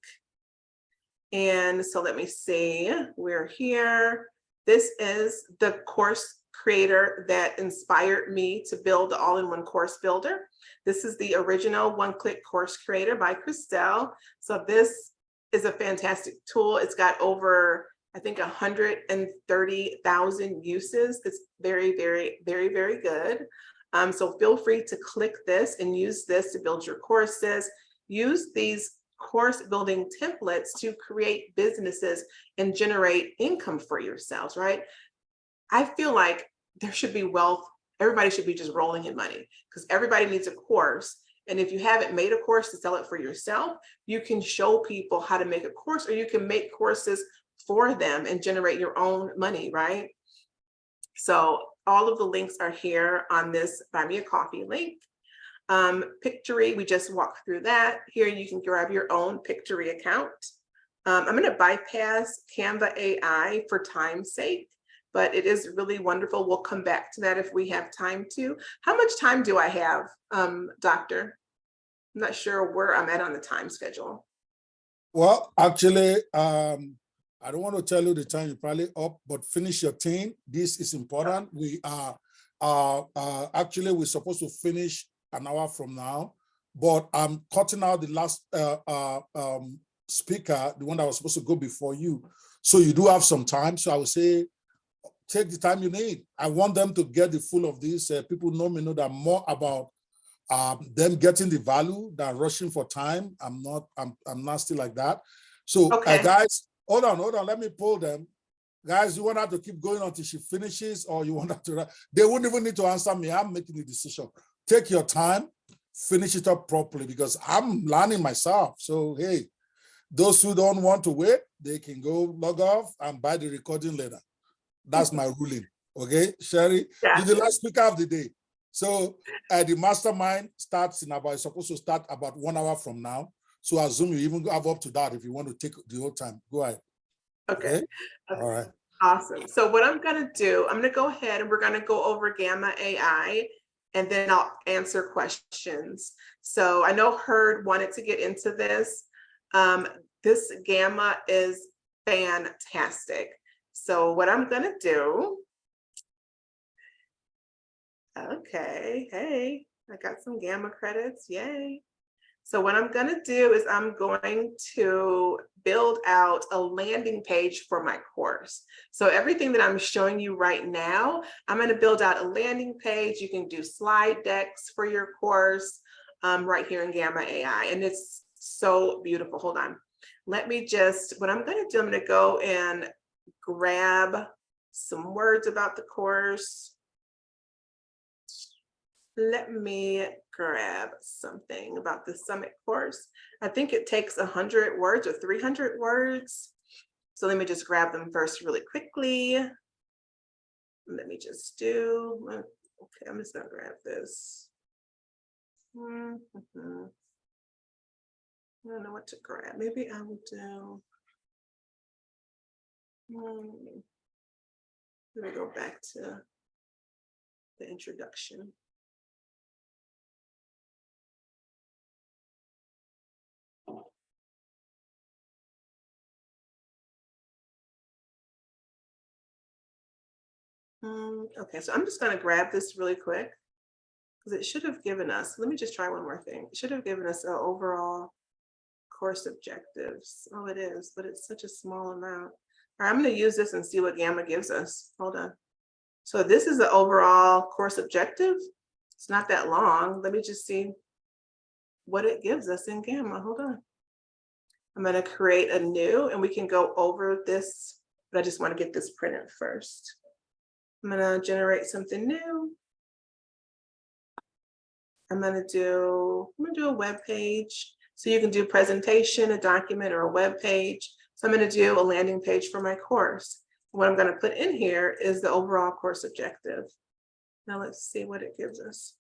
And so let me see, we're here. This is the course creator that inspired me to build the all-in-one course builder. This is the original one-click course creator by Christelle. So this is a fantastic tool. It's got over, I think, 130,000 uses. It's very, very, very, very good. So feel free to click this and use this to build your courses. Use these course building templates to create businesses and generate income for yourselves, right? I feel like there should be wealth. Everybody should be just rolling in money because everybody needs a course. And if you haven't made a course to sell it for yourself, you can show people how to make a course, or you can make courses for them and generate your own money, right? So all of the links are here on this Buy Me a Coffee link. Pictory, we just walked through that. Here you can grab your own Pictory account. I'm going to bypass Canva AI for time's sake, but it is really wonderful. We'll come back to that if we have time to. How much time do I have, Doctor? I'm not sure where I'm at on the time schedule. Well, actually, I don't want to tell you the time you're probably up, but finish your thing. This is important. We are actually, we're supposed to finish an hour from now, but I'm cutting out the last speaker, the one that was supposed to go before you. So you do have some time. So I would say, take the time you need. I want them to get the full of this. People know me know that more about them getting the value than rushing for time. I'm not still like that. So Okay. guys, hold on. Let me pull them. Guys, you want her to keep going until she finishes, or you want her to, they wouldn't even need to answer me. I'm making the decision. Take your time, finish it up properly, because I'm learning myself. So, hey, those who don't want to wait, they can go log off and buy the recording later. That's my ruling. Okay, Sheri, Yeah. you're the last speaker of the day. So the mastermind starts in about, it's supposed to start about 1 hour from now. So I assume you even have up to that if you want to take the whole time. Go ahead. Okay. All right. Awesome. So what I'm going to do, I'm going to go ahead and we're going to go over Gamma AI, and then I'll answer questions. So I know Herd wanted to get into this. This Gamma is fantastic. So what I'm going to do, okay, hey, I got some Gamma credits, yay. So what I'm going to do is I'm going to build out a landing page for my course. So everything that I'm showing you right now, I'm going to build out a landing page. You can do slide decks for your course right here in Gamma AI. And it's so beautiful. Hold on. Let me just, what I'm going to do, I'm going to go and grab some words about the course. Let me grab something about the summit course. I think it takes 100 words or 300 words. So let me just grab them first really quickly. Let me just do, okay, I'm just gonna grab this. I don't know what to grab. Maybe I will do, let me go back to the introduction. Okay, so I'm just gonna grab this really quick because it should have given us, let me just try one more thing. It should have given us an overall course objectives. Oh, it is, but it's such a small amount. All right, I'm gonna use this and see what Gamma gives us. Hold on. So this is the overall course objective. It's not that long. Let me just see what it gives us in Gamma. Hold on. I'm gonna create a new, and we can go over this, but I just wanna get this printed first. I'm gonna generate something new. I'm gonna do a web page. So you can do presentation, a document, or a web page. So I'm gonna do a landing page for my course. What I'm gonna put in here is the overall course objective. Now let's see what it gives us.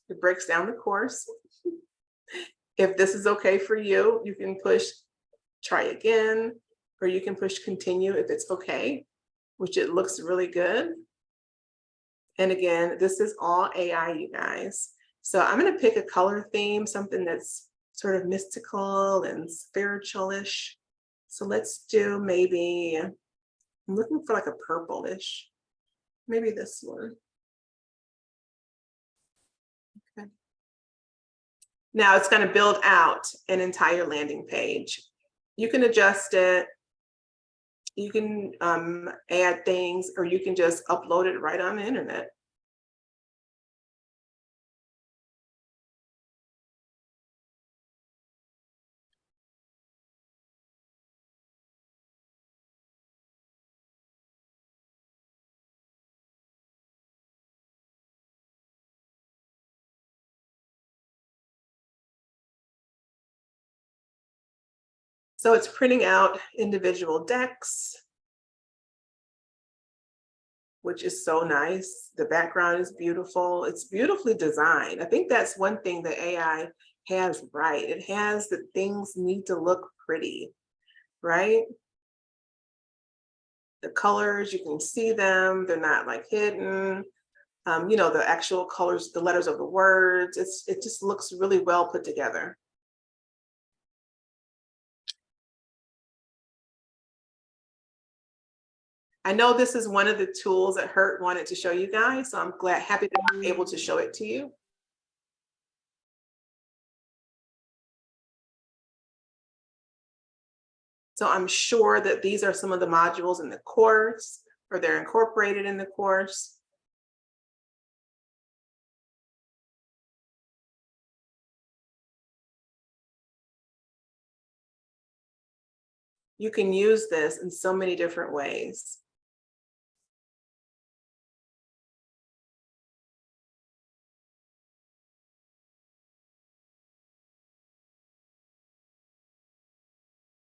It breaks down the course. If this is okay for you, you can push try again, or you can push continue if it's okay, which it looks really good. And again, this is all AI, you guys. So I'm going to pick a color theme, something that's sort of mystical and spiritualish. So let's do maybe, I'm looking for like a purplish, maybe this one. Okay. Now it's going to build out an entire landing page. You can adjust it. You can add things, or you can just upload it right on the internet. So it's printing out individual decks, which is so nice. The background is beautiful. It's beautifully designed. I think that's one thing that AI has right. It has that things need to look pretty, right? The colors, you can see them. They're not like hidden. You know, the actual colors, the letters of the words, it just looks really well put together. I know this is one of the tools that Hurt wanted to show you guys, so I'm happy that I'm able to show it to you. So I'm sure that these are some of the modules in the course, or they're incorporated in the course. You can use this in so many different ways.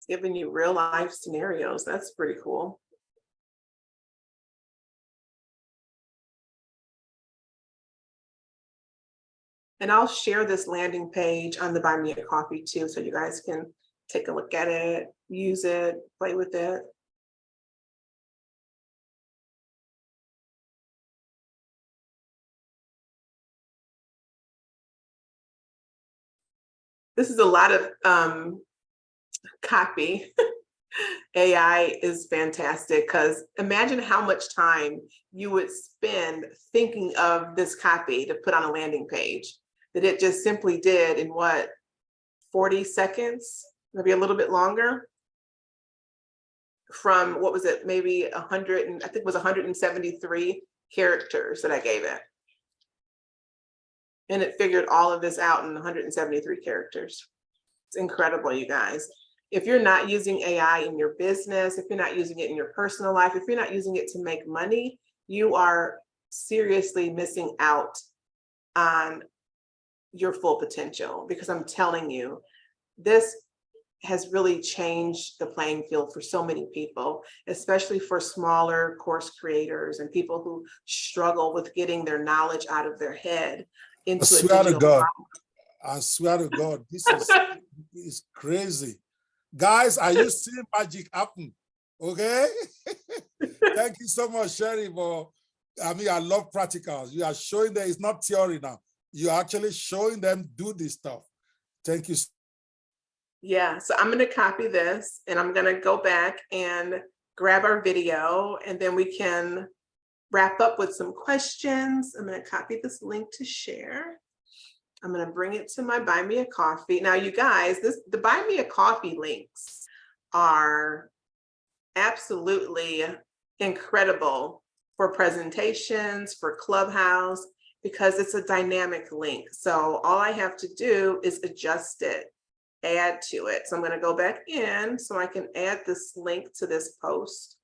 It's giving you real life scenarios. That's pretty cool. And I'll share this landing page on the Buy Me a Coffee too, so you guys can take a look at it, use it, play with it. This is a lot of copy. AI is fantastic because imagine how much time you would spend thinking of this copy to put on a landing page that it just simply did in what, 40 seconds, maybe a little bit longer, from what was it, maybe 100, and I think it was 173 characters that I gave it. And it figured all of this out in 173 characters. It's incredible, you guys. If you're not using AI in your business, if you're not using it in your personal life, if you're not using it to make money, you are seriously missing out on your full potential, because I'm telling you, this has really changed the playing field for so many people, especially for smaller course creators and people who struggle with getting their knowledge out of their head into I a swear to digital God, product. I swear to God, this is crazy. Guys, are you seeing magic happen? Okay. Thank you so much, Sheri. I love practicals. You are showing them it's not theory now. You're actually showing them do this stuff. Thank you. Yeah, so I'm going to copy this and I'm going to go back and grab our video, and then we can wrap up with some questions. I'm going to copy this link to share. I'm going to bring it to my Buy Me a Coffee. Now, you guys, the Buy Me a Coffee links are absolutely incredible for presentations, for Clubhouse, because it's a dynamic link. So all I have to do is adjust it, add to it. So I'm going to go back in so I can add this link to this post.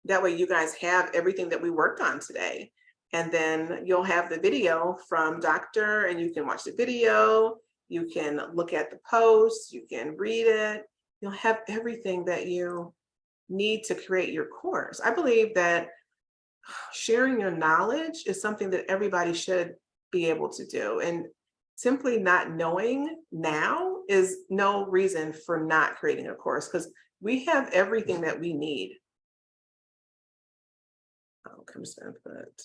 That way you guys have everything that we worked on today. And then you'll have the video from Dr. and you can watch the video, you can look at the post, you can read it. You'll have everything that you need to create your course. I believe that sharing your knowledge is something that everybody should be able to do. And simply not knowing now is no reason for not creating a course, because we have everything that we need. Oh, I'm just gonna put.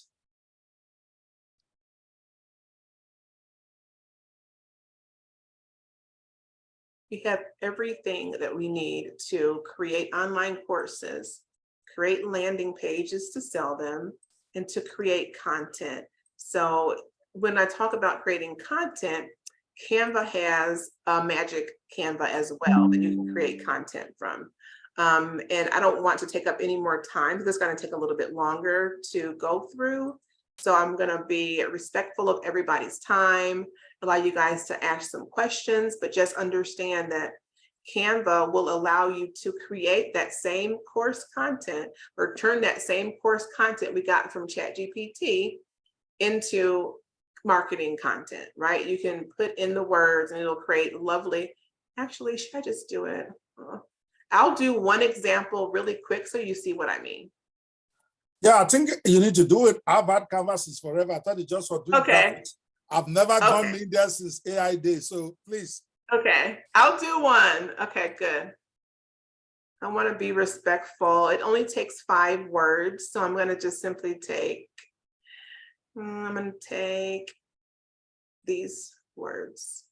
We have everything that we need to create online courses, create landing pages to sell them, and to create content. So when I talk about creating content, Canva has a magic Canva as well that you can create content from. And I don't want to take up any more time because it's going to take a little bit longer to go through. So I'm going to be respectful of everybody's time, allow you guys to ask some questions, but just understand that Canva will allow you to create that same course content or turn that same course content we got from ChatGPT into marketing content, right? You can put in the words and it'll create lovely. Actually, should I just do it? I'll do one example really quick so you see what I mean. Yeah, I think you need to do it. I've had canvases forever. I thought it's just for doing graphics. I've never gone media since AI days, so please. Okay, I'll do one. Okay, good. I want to be respectful. It only takes 5 words, so I'm going to just simply take, I'm going to take these words.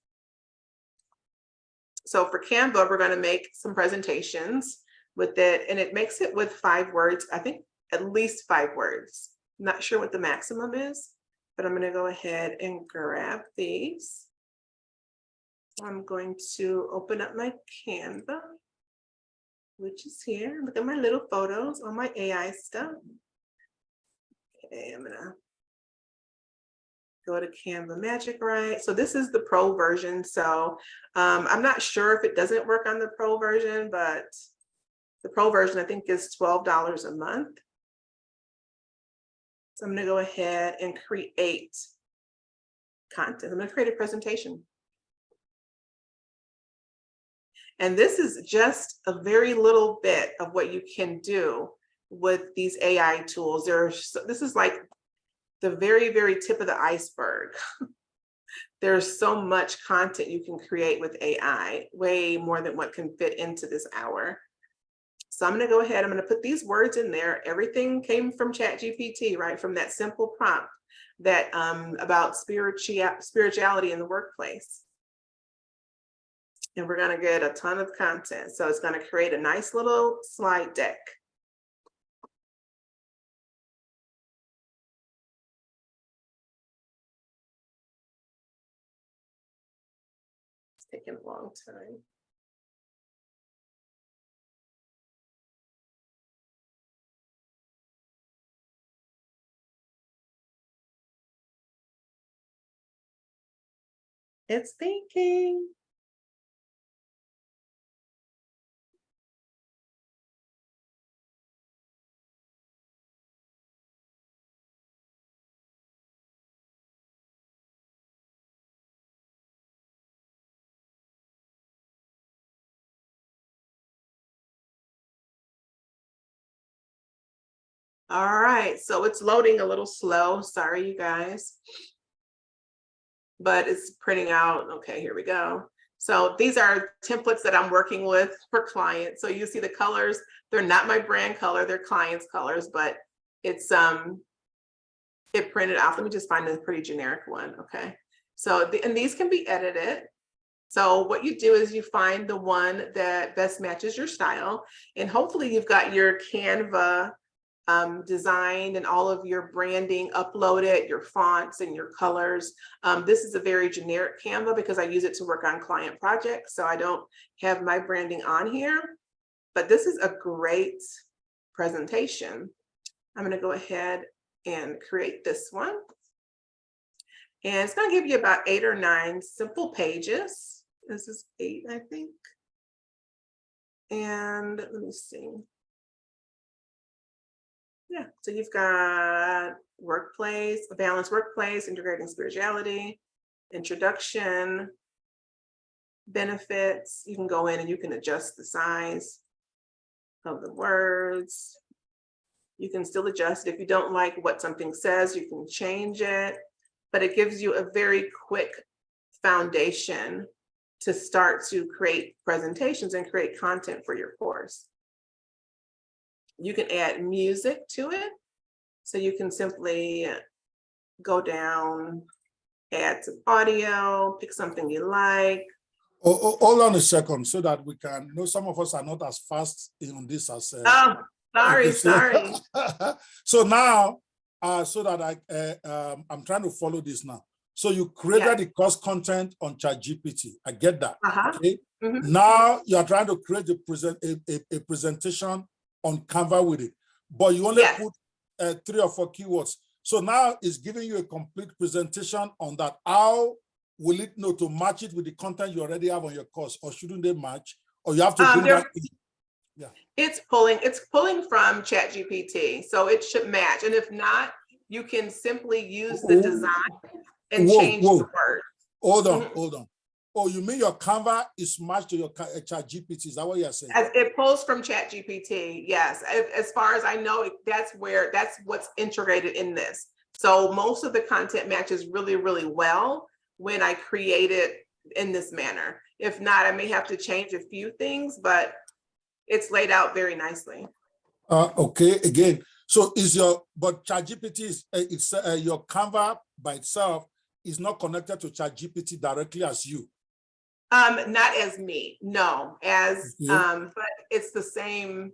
So for Canva, we're going to make some presentations with it, and it makes it with 5 words. I think at least 5 words. I'm not sure what the maximum is, but I'm going to go ahead and grab these. I'm going to open up my Canva, which is here. Look at my little photos, all my AI stuff. Okay, I'm going to go to Canva Magic, right? So this is the pro version. So I'm not sure if it doesn't work on the pro version, but the pro version I think is $12 a month. So I'm going to go ahead and create content. I'm going to create a presentation. And this is just a very little bit of what you can do with these AI tools. This is like the very, very tip of the iceberg. There's so much content you can create with AI, way more than what can fit into this hour. So I'm going to go ahead, I'm going to put these words in there. Everything came from ChatGPT, right? From that simple prompt that about spirituality in the workplace. And we're going to get a ton of content. So it's going to create a nice little slide deck. It's taking a long time. It's thinking. All right, so it's loading a little slow. Sorry, you guys. But it's printing out. Okay, here we go. So these are templates that I'm working with for clients. So you see the colors, they're not my brand color, they're clients' colors, but it's it printed out. Let me just find a pretty generic one. Okay. So and these can be edited. So what you do is you find the one that best matches your style, and hopefully you've got your Canva designed and all of your branding uploaded, your fonts and your colors. This is a very generic Canva because I use it to work on client projects. So I don't have my branding on here, but this is a great presentation. I'm going to go ahead and create this one. And it's going to give you about 8 or 9 simple pages. This is 8, I think. And let me see. Yeah, so you've got workplace, a balanced workplace, integrating spirituality, introduction, benefits. You can go in and you can adjust the size of the words. You can still adjust. If you don't like what something says, you can change it, but it gives you a very quick foundation to start to create presentations and create content for your course. You can add music to it. So you can simply go down, add some audio, pick something you like. Hold on a second so that we can know some of us are not as fast on this as. Oh, sorry, okay, so, sorry. so now, so that I'm trying to follow this now. So you created the course content on ChatGPT. I get that. Okay. Now you are trying to create a presentation on Canva with it, but you only put 3 or 4 keywords. So now it's giving you a complete presentation on that. How will it know to match it with the content you already have on your course, or shouldn't they match? Or you have to bring that in? Yeah. It's pulling from ChatGPT, so it should match. And if not, you can simply use the design and change the word. Hold on. Oh, you mean your Canva is matched to your ChatGPT? Is that what you're saying? As it pulls from ChatGPT, yes. As far as I know, that's what's integrated in this. So most of the content matches really, really well when I create it in this manner. If not, I may have to change a few things, but it's laid out very nicely. Okay, again, so but ChatGPT is your Canva by itself is not connected to ChatGPT directly as you. Not as me, no, but it's the same.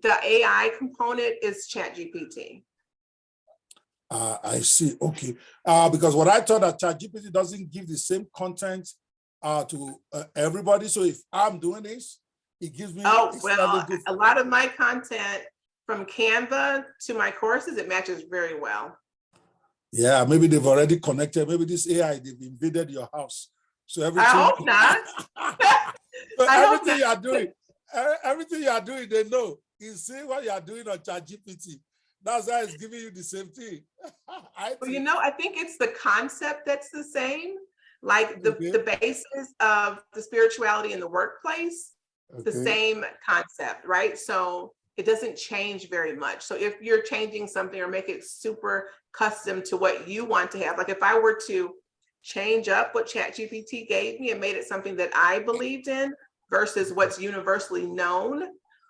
The AI component is ChatGPT. I see. Okay, because what I thought that ChatGPT doesn't give the same content to everybody. So if I'm doing this, it gives me. Oh well, a lot of my content from Canva to my courses, it matches very well. Yeah, maybe they've already connected. Maybe this AI they've invaded your house. So everything. I hope not. So everything you are doing, everything you are doing, they know. You see what you are doing on ChatGPT. That's why it's giving you the same thing. Well, you know, I think it's the concept that's the same, like the basis of the spirituality in the workplace, the same concept, right? So it doesn't change very much. So if you're changing something or make it super custom to what you want to have, like if I were to change up what ChatGPT gave me and made it something that I believed in versus what's universally known,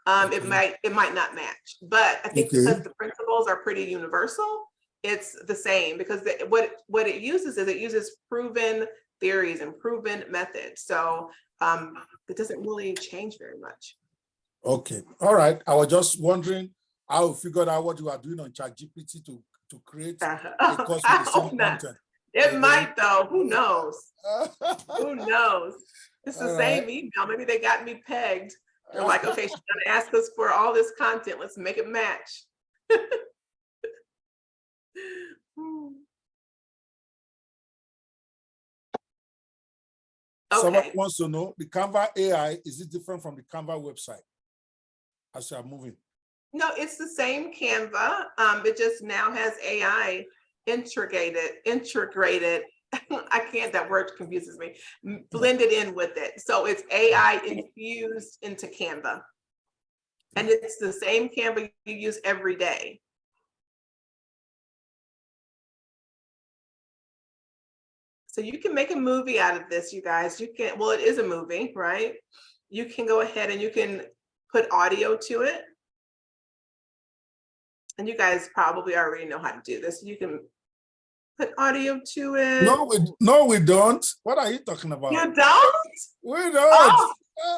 it might not match. But I think because the principles are pretty universal, it's the same, because what it uses is it uses proven theories and proven methods. So it doesn't really change very much. Okay, all right. I was just wondering how you figured out what you are doing on ChatGPT to create a course with the same content. It might though. Who knows? Who knows? It's the All same right. email. Maybe they got me pegged. They're like, okay, she's gonna ask us for all this content. Let's make it match. Someone Okay. wants to know the Canva AI, is it different from the Canva website as you are moving? No, it's the same Canva. It just now has AI integrated. I can't, that word confuses me. Blended in with it. So it's AI infused into Canva. And it's the same Canva you use every day. So you can make a movie out of this, you guys. You can, well, it is a movie, right? You can go ahead and you can put audio to it. And you guys probably already know how to do this. You can put audio to it. No, we don't. What are you talking about? You don't? We don't.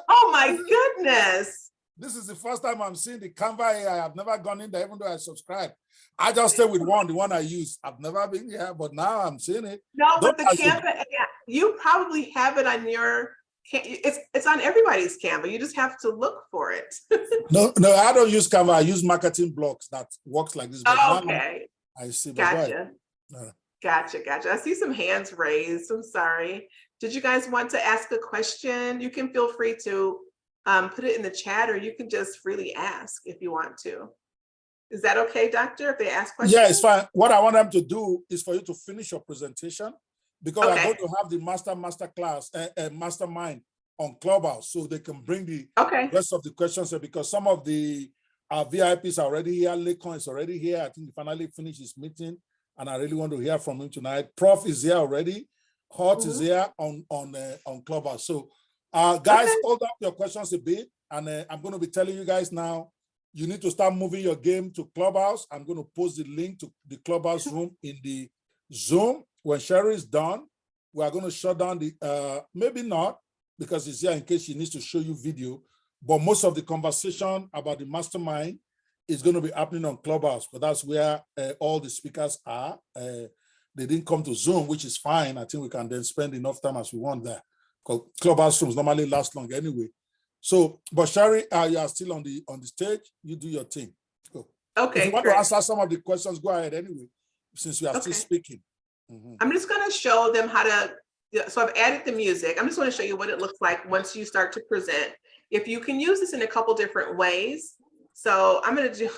Oh my goodness. This is the first time I'm seeing the Canva AI. I've never gone in there, even though I subscribe. I just stay with the one I use. I've never been here, but now I'm seeing it. No, Don't but the Canva AI, you probably have it on your, it's on everybody's Canva. You just have to look for it. No, I don't use Canva. I use marketing blocks that works like this. But Okay. I see. Gotcha. Gotcha. I see some hands raised. I'm sorry. Did you guys want to ask a question? You can feel free to put it in the chat, or you can just freely ask if you want to. Is that okay, Doctor, if they ask questions? Yeah, it's fine. What I want them to do is for you to finish your presentation, because Okay. I'm going to have the mastermind on Clubhouse, so they can bring the rest of the questions. Because some of the VIPs are already here. Lekon is already here. I think he finally finished his meeting, and I really want to hear from him tonight. Prof is here already. Hot is here on Clubhouse. So, guys, hold up your questions a bit, and I'm going to be telling you guys now. You need to start moving your game to Clubhouse. I'm going to post the link to the Clubhouse room in the Zoom. When Sheri is done, we are going to shut down the, maybe not, because it's here in case she needs to show you video, but most of the conversation about the mastermind is going to be happening on Clubhouse, but that's where all the speakers are. They didn't come to Zoom, which is fine. I think we can then spend enough time as we want there, because Clubhouse rooms normally last long anyway. So, but Sheri, you are still on the stage. You do your thing. Go. Okay. If you want to answer some of the questions, go ahead anyway, since you are still speaking. I'm just going to show them how to. So I've added the music. I'm just going to show you what it looks like once you start to present. If you can use this in a couple different ways. So I'm going to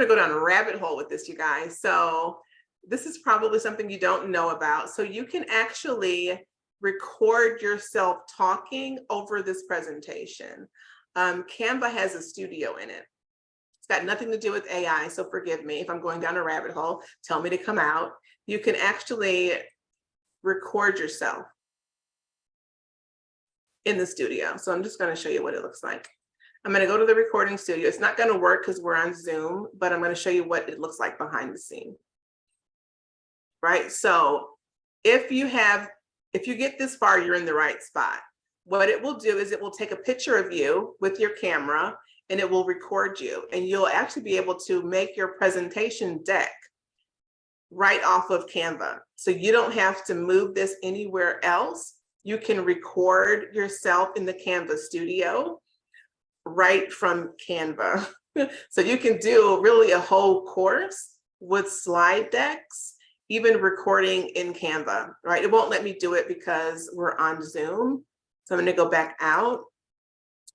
go down a rabbit hole with this, you guys. So this is probably something you don't know about. So you can actually record yourself talking over this presentation. Canva has a studio in it. It's got nothing to do with AI, so forgive me if I'm going down a rabbit hole. Tell me to come out. You can actually record yourself in the studio. So I'm just going to show you what it looks like. I'm going to go to the recording studio. It's not going to work because we're on Zoom, but I'm going to show you what it looks like behind the scene. Right? So if you get this far, you're in the right spot. What it will do is it will take a picture of you with your camera and it will record you, and you'll actually be able to make your presentation deck right off of Canva. So you don't have to move this anywhere else. You can record yourself in the Canva studio right from Canva. So you can do really a whole course with slide decks, even recording in Canva, right? It won't let me do it because we're on Zoom. So I'm going to go back out.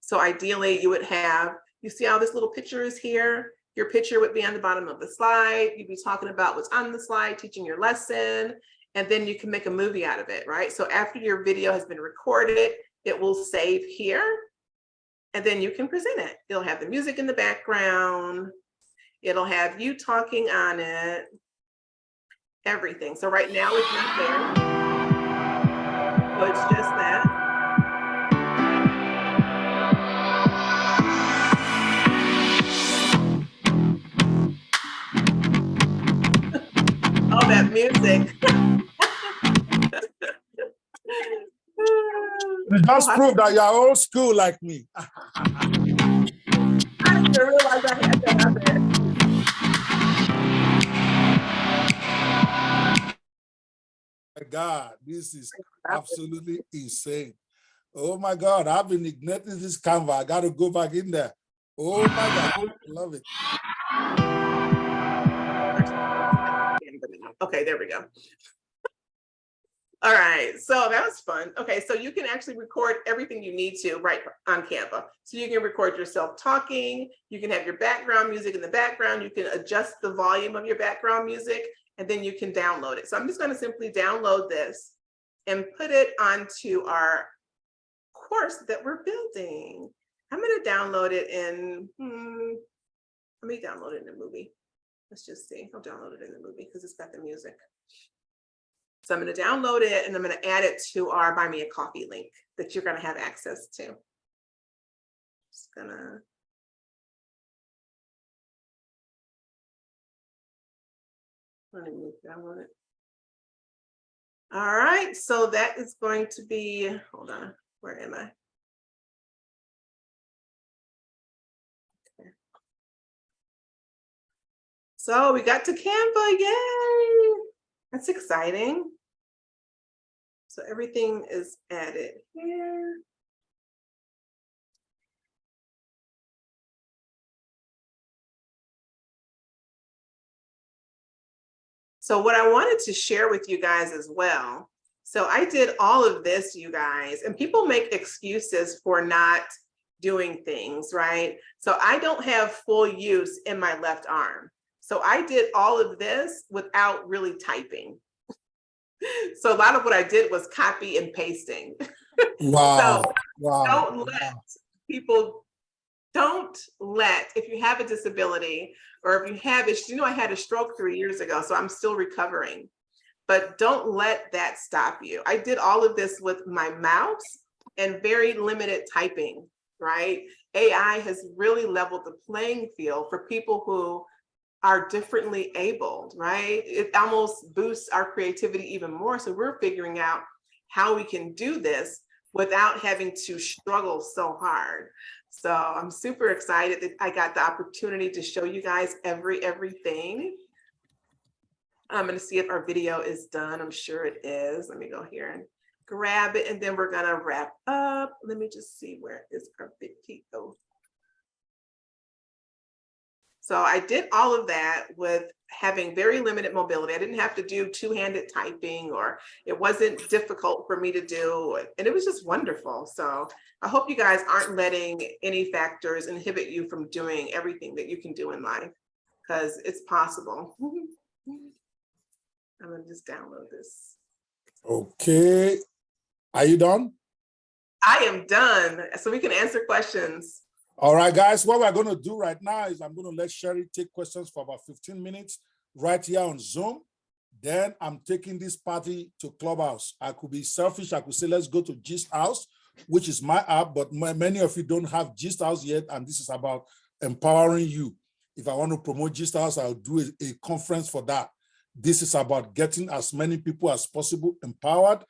So ideally you would have, you see how this little picture is here? Your picture would be on the bottom of the slide. You'd be talking about what's on the slide, teaching your lesson, and then you can make a movie out of it, right? So after your video has been recorded, it will save here, and then you can present it. It'll have the music in the background. It'll have you talking on it. Everything. So right now it's not there. So it's just that. Oh, that music. It just proved that you're old school like me. I didn't realize I had that on there. my God, this is absolutely insane. Oh my God, I've been igniting this Canva. I got to go back in there. Oh my God, love it. Okay, there we go. All right, so that was fun. Okay, so you can actually record everything you need to right on Canva. So you can record yourself talking, you can have your background music in the background, you can adjust the volume of your background music, and then you can download it. So I'm just gonna simply download this and put it onto our course that we're building. I'm gonna download it in, let me download it in a movie. Let's just see, I'll download it in the movie because it's got the music. So I'm going to download it and I'm going to add it to our Buy Me a Coffee link that you're going to have access to. Just gonna. Let me download it. All right, so that is going to be, hold on, where am I? Okay. So we got to Canva, yay! That's exciting. So everything is added here. So what I wanted to share with you guys as well. So I did all of this, you guys, and people make excuses for not doing things, right? So I don't have full use in my left arm. So I did all of this without really typing. So a lot of what I did was copy and pasting. Wow. So Wow. don't Wow. let people, if you have a disability or if you have it, you know, I had a stroke 3 years ago, so I'm still recovering, but don't let that stop you. I did all of this with my mouse and very limited typing, right? AI has really leveled the playing field for people who are differently abled, right? It almost boosts our creativity even more. So we're figuring out how we can do this without having to struggle so hard. So I'm super excited that I got the opportunity to show you guys everything. I'm going to see if our video is done. I'm sure it is. Let me go here and grab it, and then we're going to wrap up. Let me just see, where is our video? So I did all of that with having very limited mobility. I didn't have to do two-handed typing, or it wasn't difficult for me to do. And it was just wonderful. So I hope you guys aren't letting any factors inhibit you from doing everything that you can do in life, because it's possible. I'm gonna just download this. Okay. Are you done? I am done. So we can answer questions. All right, guys, what we're going to do right now is I'm going to let Sheri take questions for about 15 minutes right here on Zoom. Then I'm taking this party to Clubhouse. I could be selfish. I could say, let's go to Gist House, which is my app, but many of you don't have Gist House yet, and this is about empowering you. If I want to promote Gist House, I'll do a conference for that. This is about getting as many people as possible empowered,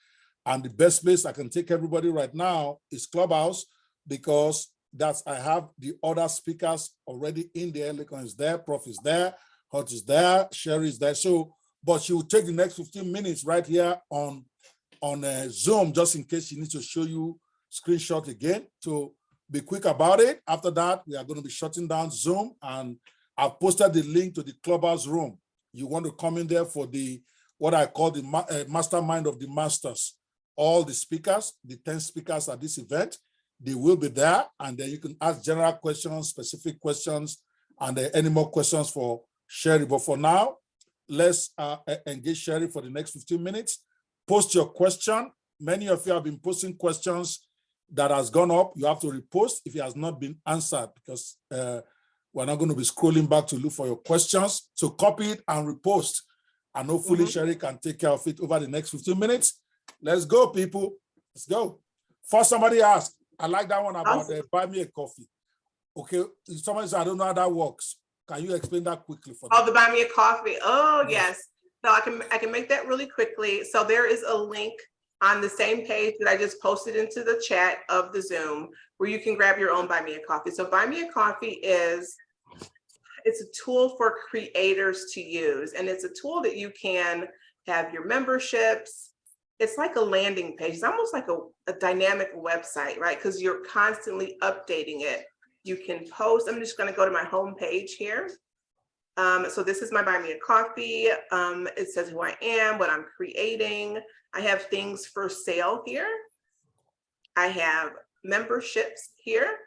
and the best place I can take everybody right now is Clubhouse, because I have the other speakers already in there. Lincoln is there, Prof is there, Hot is there, Sheri is there. So, but she will take the next 15 minutes right here on Zoom, just in case she needs to show you screenshot again. So be quick about it. After that, we are going to be shutting down Zoom, and I've posted the link to the Clubhouse room. You want to come in there for what I call the mastermind of the masters. All the speakers, the 10 speakers at this event, they will be there, and then you can ask general questions, specific questions, and any more questions for Sheri. But for now, let's engage Sheri for the next 15 minutes. Post your question. Many of you have been posting questions that has gone up. You have to repost if it has not been answered, because we're not going to be scrolling back to look for your questions. So copy it and repost, and hopefully Sheri can take care of it over the next 15 minutes. Let's go, people. Let's go. First, somebody asked, I like that one about buy me a coffee. Okay, somebody said, I don't know how that works. Can you explain that quickly for them? Oh, the buy me a coffee. Oh, yes. So I can make that really quickly. So there is a link on the same page that I just posted into the chat of the Zoom, where you can grab your own buy me a coffee. So buy me a coffee it's a tool for creators to use. And it's a tool that you can have your memberships, it's like a landing page. It's almost like a dynamic website, right? Because you're constantly updating it. You can post. I'm just going to go to my home page here. So this is my Buy Me a Coffee. It says who I am, what I'm creating. I have things for sale here. I have memberships here.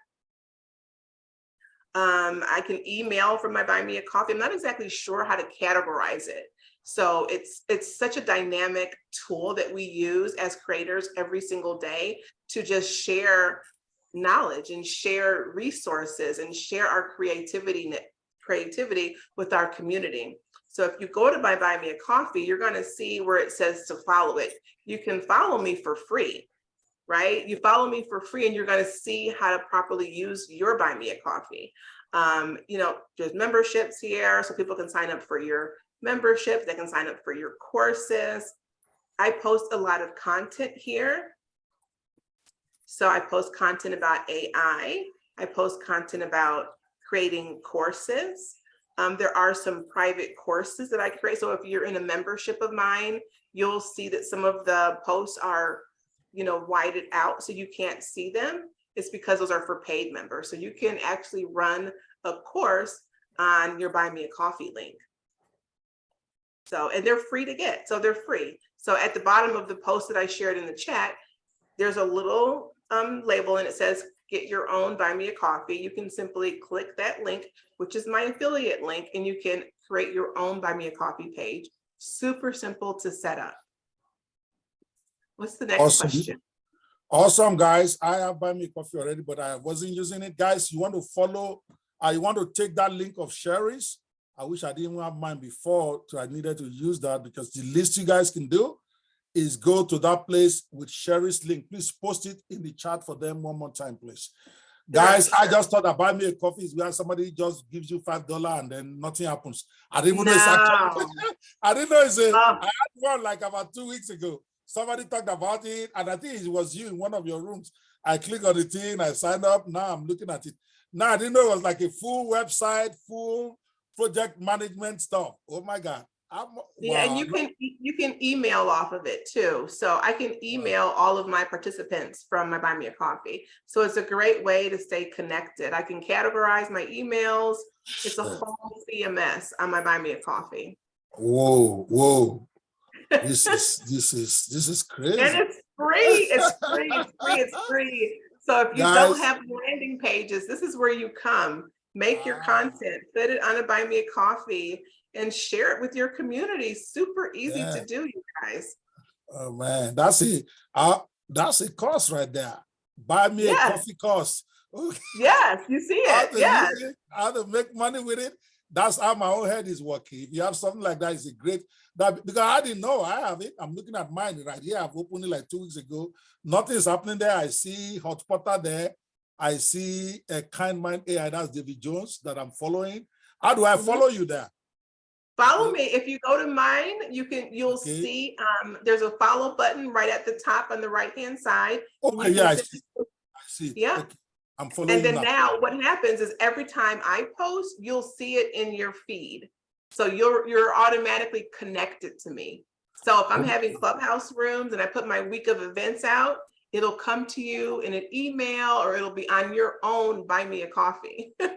I can email from my Buy Me a Coffee. I'm not exactly sure how to categorize it. So it's such a dynamic tool that we use as creators every single day to just share knowledge and share resources and share our creativity with our community. So if you go to my Buy Me a Coffee, you're going to see where it says to follow it. You can follow me for free, right? You follow me for free and you're going to see how to properly use your Buy Me a Coffee. You know, there's memberships here so people can sign up for your membership. They can sign up for your courses. I post a lot of content here. So I post content about AI. I post content about creating courses. There are some private courses that I create. So if you're in a membership of mine, you'll see that some of the posts are, you know, whited out so you can't see them. It's because those are for paid members. So you can actually run a course on your Buy Me a Coffee link. So, and they're free to get, so they're free. So at the bottom of the post that I shared in the chat, there's a little label and it says, get your own Buy Me a Coffee. You can simply click that link, which is my affiliate link, and you can create your own Buy Me a Coffee page. Super simple to set up. What's the next question? Awesome, guys. I have Buy Me a Coffee already, but I wasn't using it. Guys, you want to follow, you want to take that link of Sheri's. I wish I didn't have mine before, so I needed to use that, because the least you guys can do is go to that place with Sheri's link. Please post it in the chat for them one more time, please. Guys, I just thought that Buy Me a Coffee is where somebody just gives you $5 and then nothing happens. I didn't even know it's actually, I didn't know it's a, I had one like about 2 weeks ago. Somebody talked about it, and I think it was you in one of your rooms. I click on the thing, I signed up. Now I'm looking at it. Now I didn't know it was like a full website, full project management stuff. Oh my God. Yeah, and you can email off of it too. So I can email all of my participants from my Buy Me a Coffee. So it's a great way to stay connected. I can categorize my emails. It's a whole CMS on my Buy Me a Coffee. Whoa, whoa. This is crazy. And it's free. It's free. It's free. It's free. So if you don't have landing pages, this is where you come. Make your content, put it on a Buy Me a Coffee, and share it with your community. Super easy to do, you guys. Oh man, that's a course right there. Buy Me a Coffee course. Okay. Yes, you see it. Yes. How to make money with it. That's how my own head is working. If you have something like that, it's a great, because I didn't know I have it. I'm looking at mine right here. I've opened it like 2 weeks ago. Nothing's happening there. I see Hotpotter there. I see a Kind Mind AI, that's David Jones, that I'm following. How do I follow you there? Follow me. If you go to mine, you'll see there's a follow button right at the top on the right-hand side. Okay, yeah, I see. Yeah. Okay. I'm following. And then now what happens is every time I post, you'll see it in your feed. So you're automatically connected to me. So if I'm having Clubhouse rooms and I put my week of events out, it'll come to you in an email, or it'll be on your own Buy Me a Coffee. So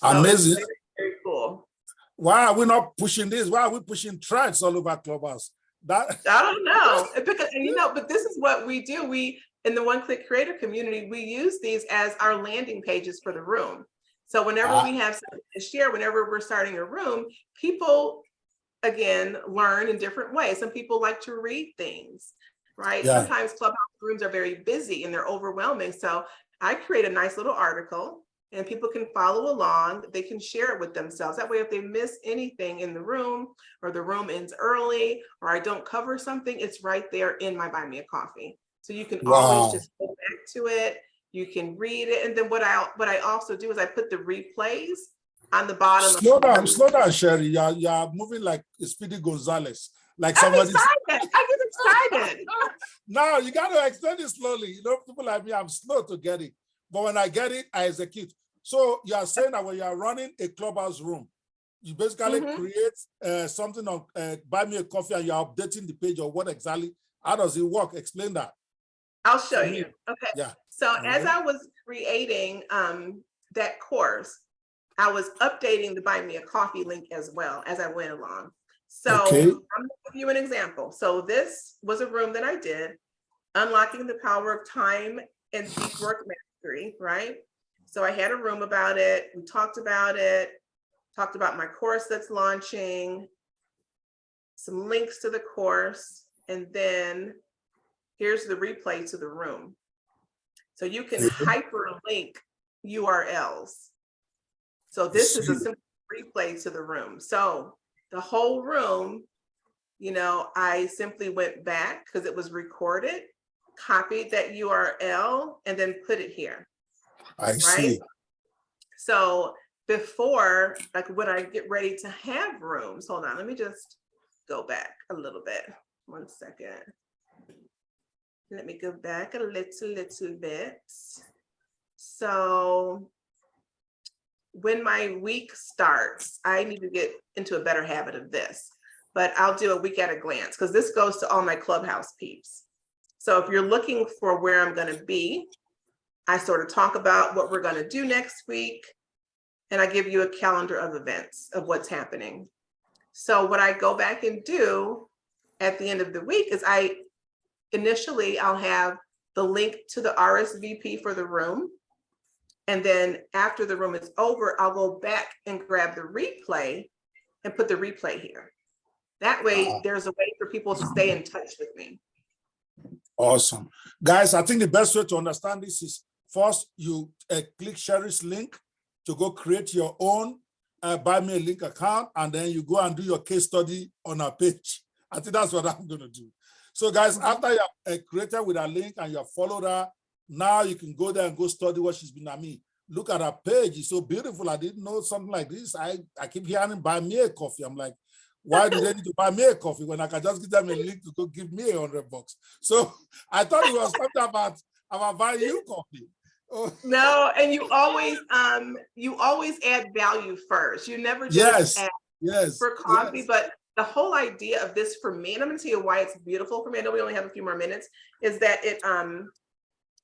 amazing. Very, very cool. Why are we not pushing this? Why are we pushing threads all over Clubhouse? I don't know. Because, but this is what we do. We, in the One Click Creator community, we use these as our landing pages for the room. So whenever we have something to share, whenever we're starting a room, people, again, learn in different ways. Some people like to read things, right? Yeah. Sometimes Clubhouse rooms are very busy and they're overwhelming. So I create a nice little article and people can follow along. They can share it with themselves. That way, if they miss anything in the room, or the room ends early, or I don't cover something, it's right there in my Buy Me a Coffee. So you can always just go back to it. You can read it. And then what I also do is I put the replays on the bottom. Slow down, Sheri. You're moving like Speedy Gonzalez. Like somebody. I get excited. No, you got to explain it slowly. You know, people like me, I'm slow to get it. But when I get it, I execute. So you are saying that when you are running a Clubhouse room, you basically create something on Buy Me a Coffee, and you're updating the page or what exactly How does it work? Explain that. I'll show you. Okay. Yeah. So as I was creating that course, I was updating the Buy Me a Coffee link as well as I went along. So Okay. I'm gonna give you an example. So this was a room that I did, Unlocking the Power of Time and Deep Work Mastery, right? So I had a room about it. We talked about it, talked about my course that's launching, some links to the course, and then here's the replay to the room. So you can hyperlink URLs. So this is a simple replay to the room. So the whole room, you know, I simply went back because it was recorded, copied that URL, and then put it here. I see. So before, like when I get ready to have rooms, hold on, let me just go back a little bit. 1 second. Let me go back a little bit. So when my week starts, I need to get into a better habit of this, but I'll do a week at a glance because this goes to all my Clubhouse peeps. So if you're looking for where I'm going to be, I sort of talk about what we're going to do next week, and I give you a calendar of events of what's happening. So what I go back and do at the end of the week is initially I'll have the link to the RSVP for the room. And then after the room is over, I'll go back and grab the replay and put the replay here. That way there's a way for people to stay in touch with me. Awesome. Guys, I think the best way to understand this is first you click Sheri's link to go create your own Buy Me a Link account, and then you go and do your case study on our page. I think that's what I'm going to do. So guys, after you have created with a link and you have followed her, now you can go there and go study what she's been. I mean, look at her page. It's so beautiful. I didn't know something like this. I keep hearing buy me a coffee. I'm like, why do they need to buy me a coffee when I can just give them a link to go give me $100? So I thought it was something about buying you coffee. Oh. No, and you always add value first. You never just add for coffee, but the whole idea of this for me, and I'm going to tell you why it's beautiful for me. I know we only have a few more minutes, is that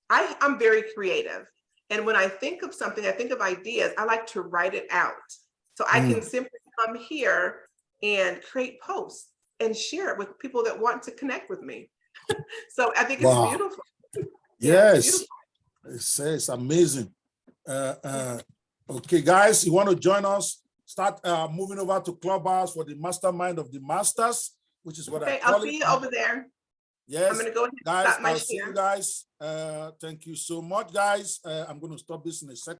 I'm very creative. And when I think of something, I think of ideas, I like to write it out. So I can simply come here and create posts and share it with people that want to connect with me. So I think it's beautiful. Yes, it's amazing. Okay, guys, you want to join us? Start moving over to Clubhouse for the Mastermind of the Masters, which is what I call it. I'll see you over there. Yes, I'm going to go ahead and guys, stop my I'll see you guys. Thank you so much, guys. I'm going to stop this in a second.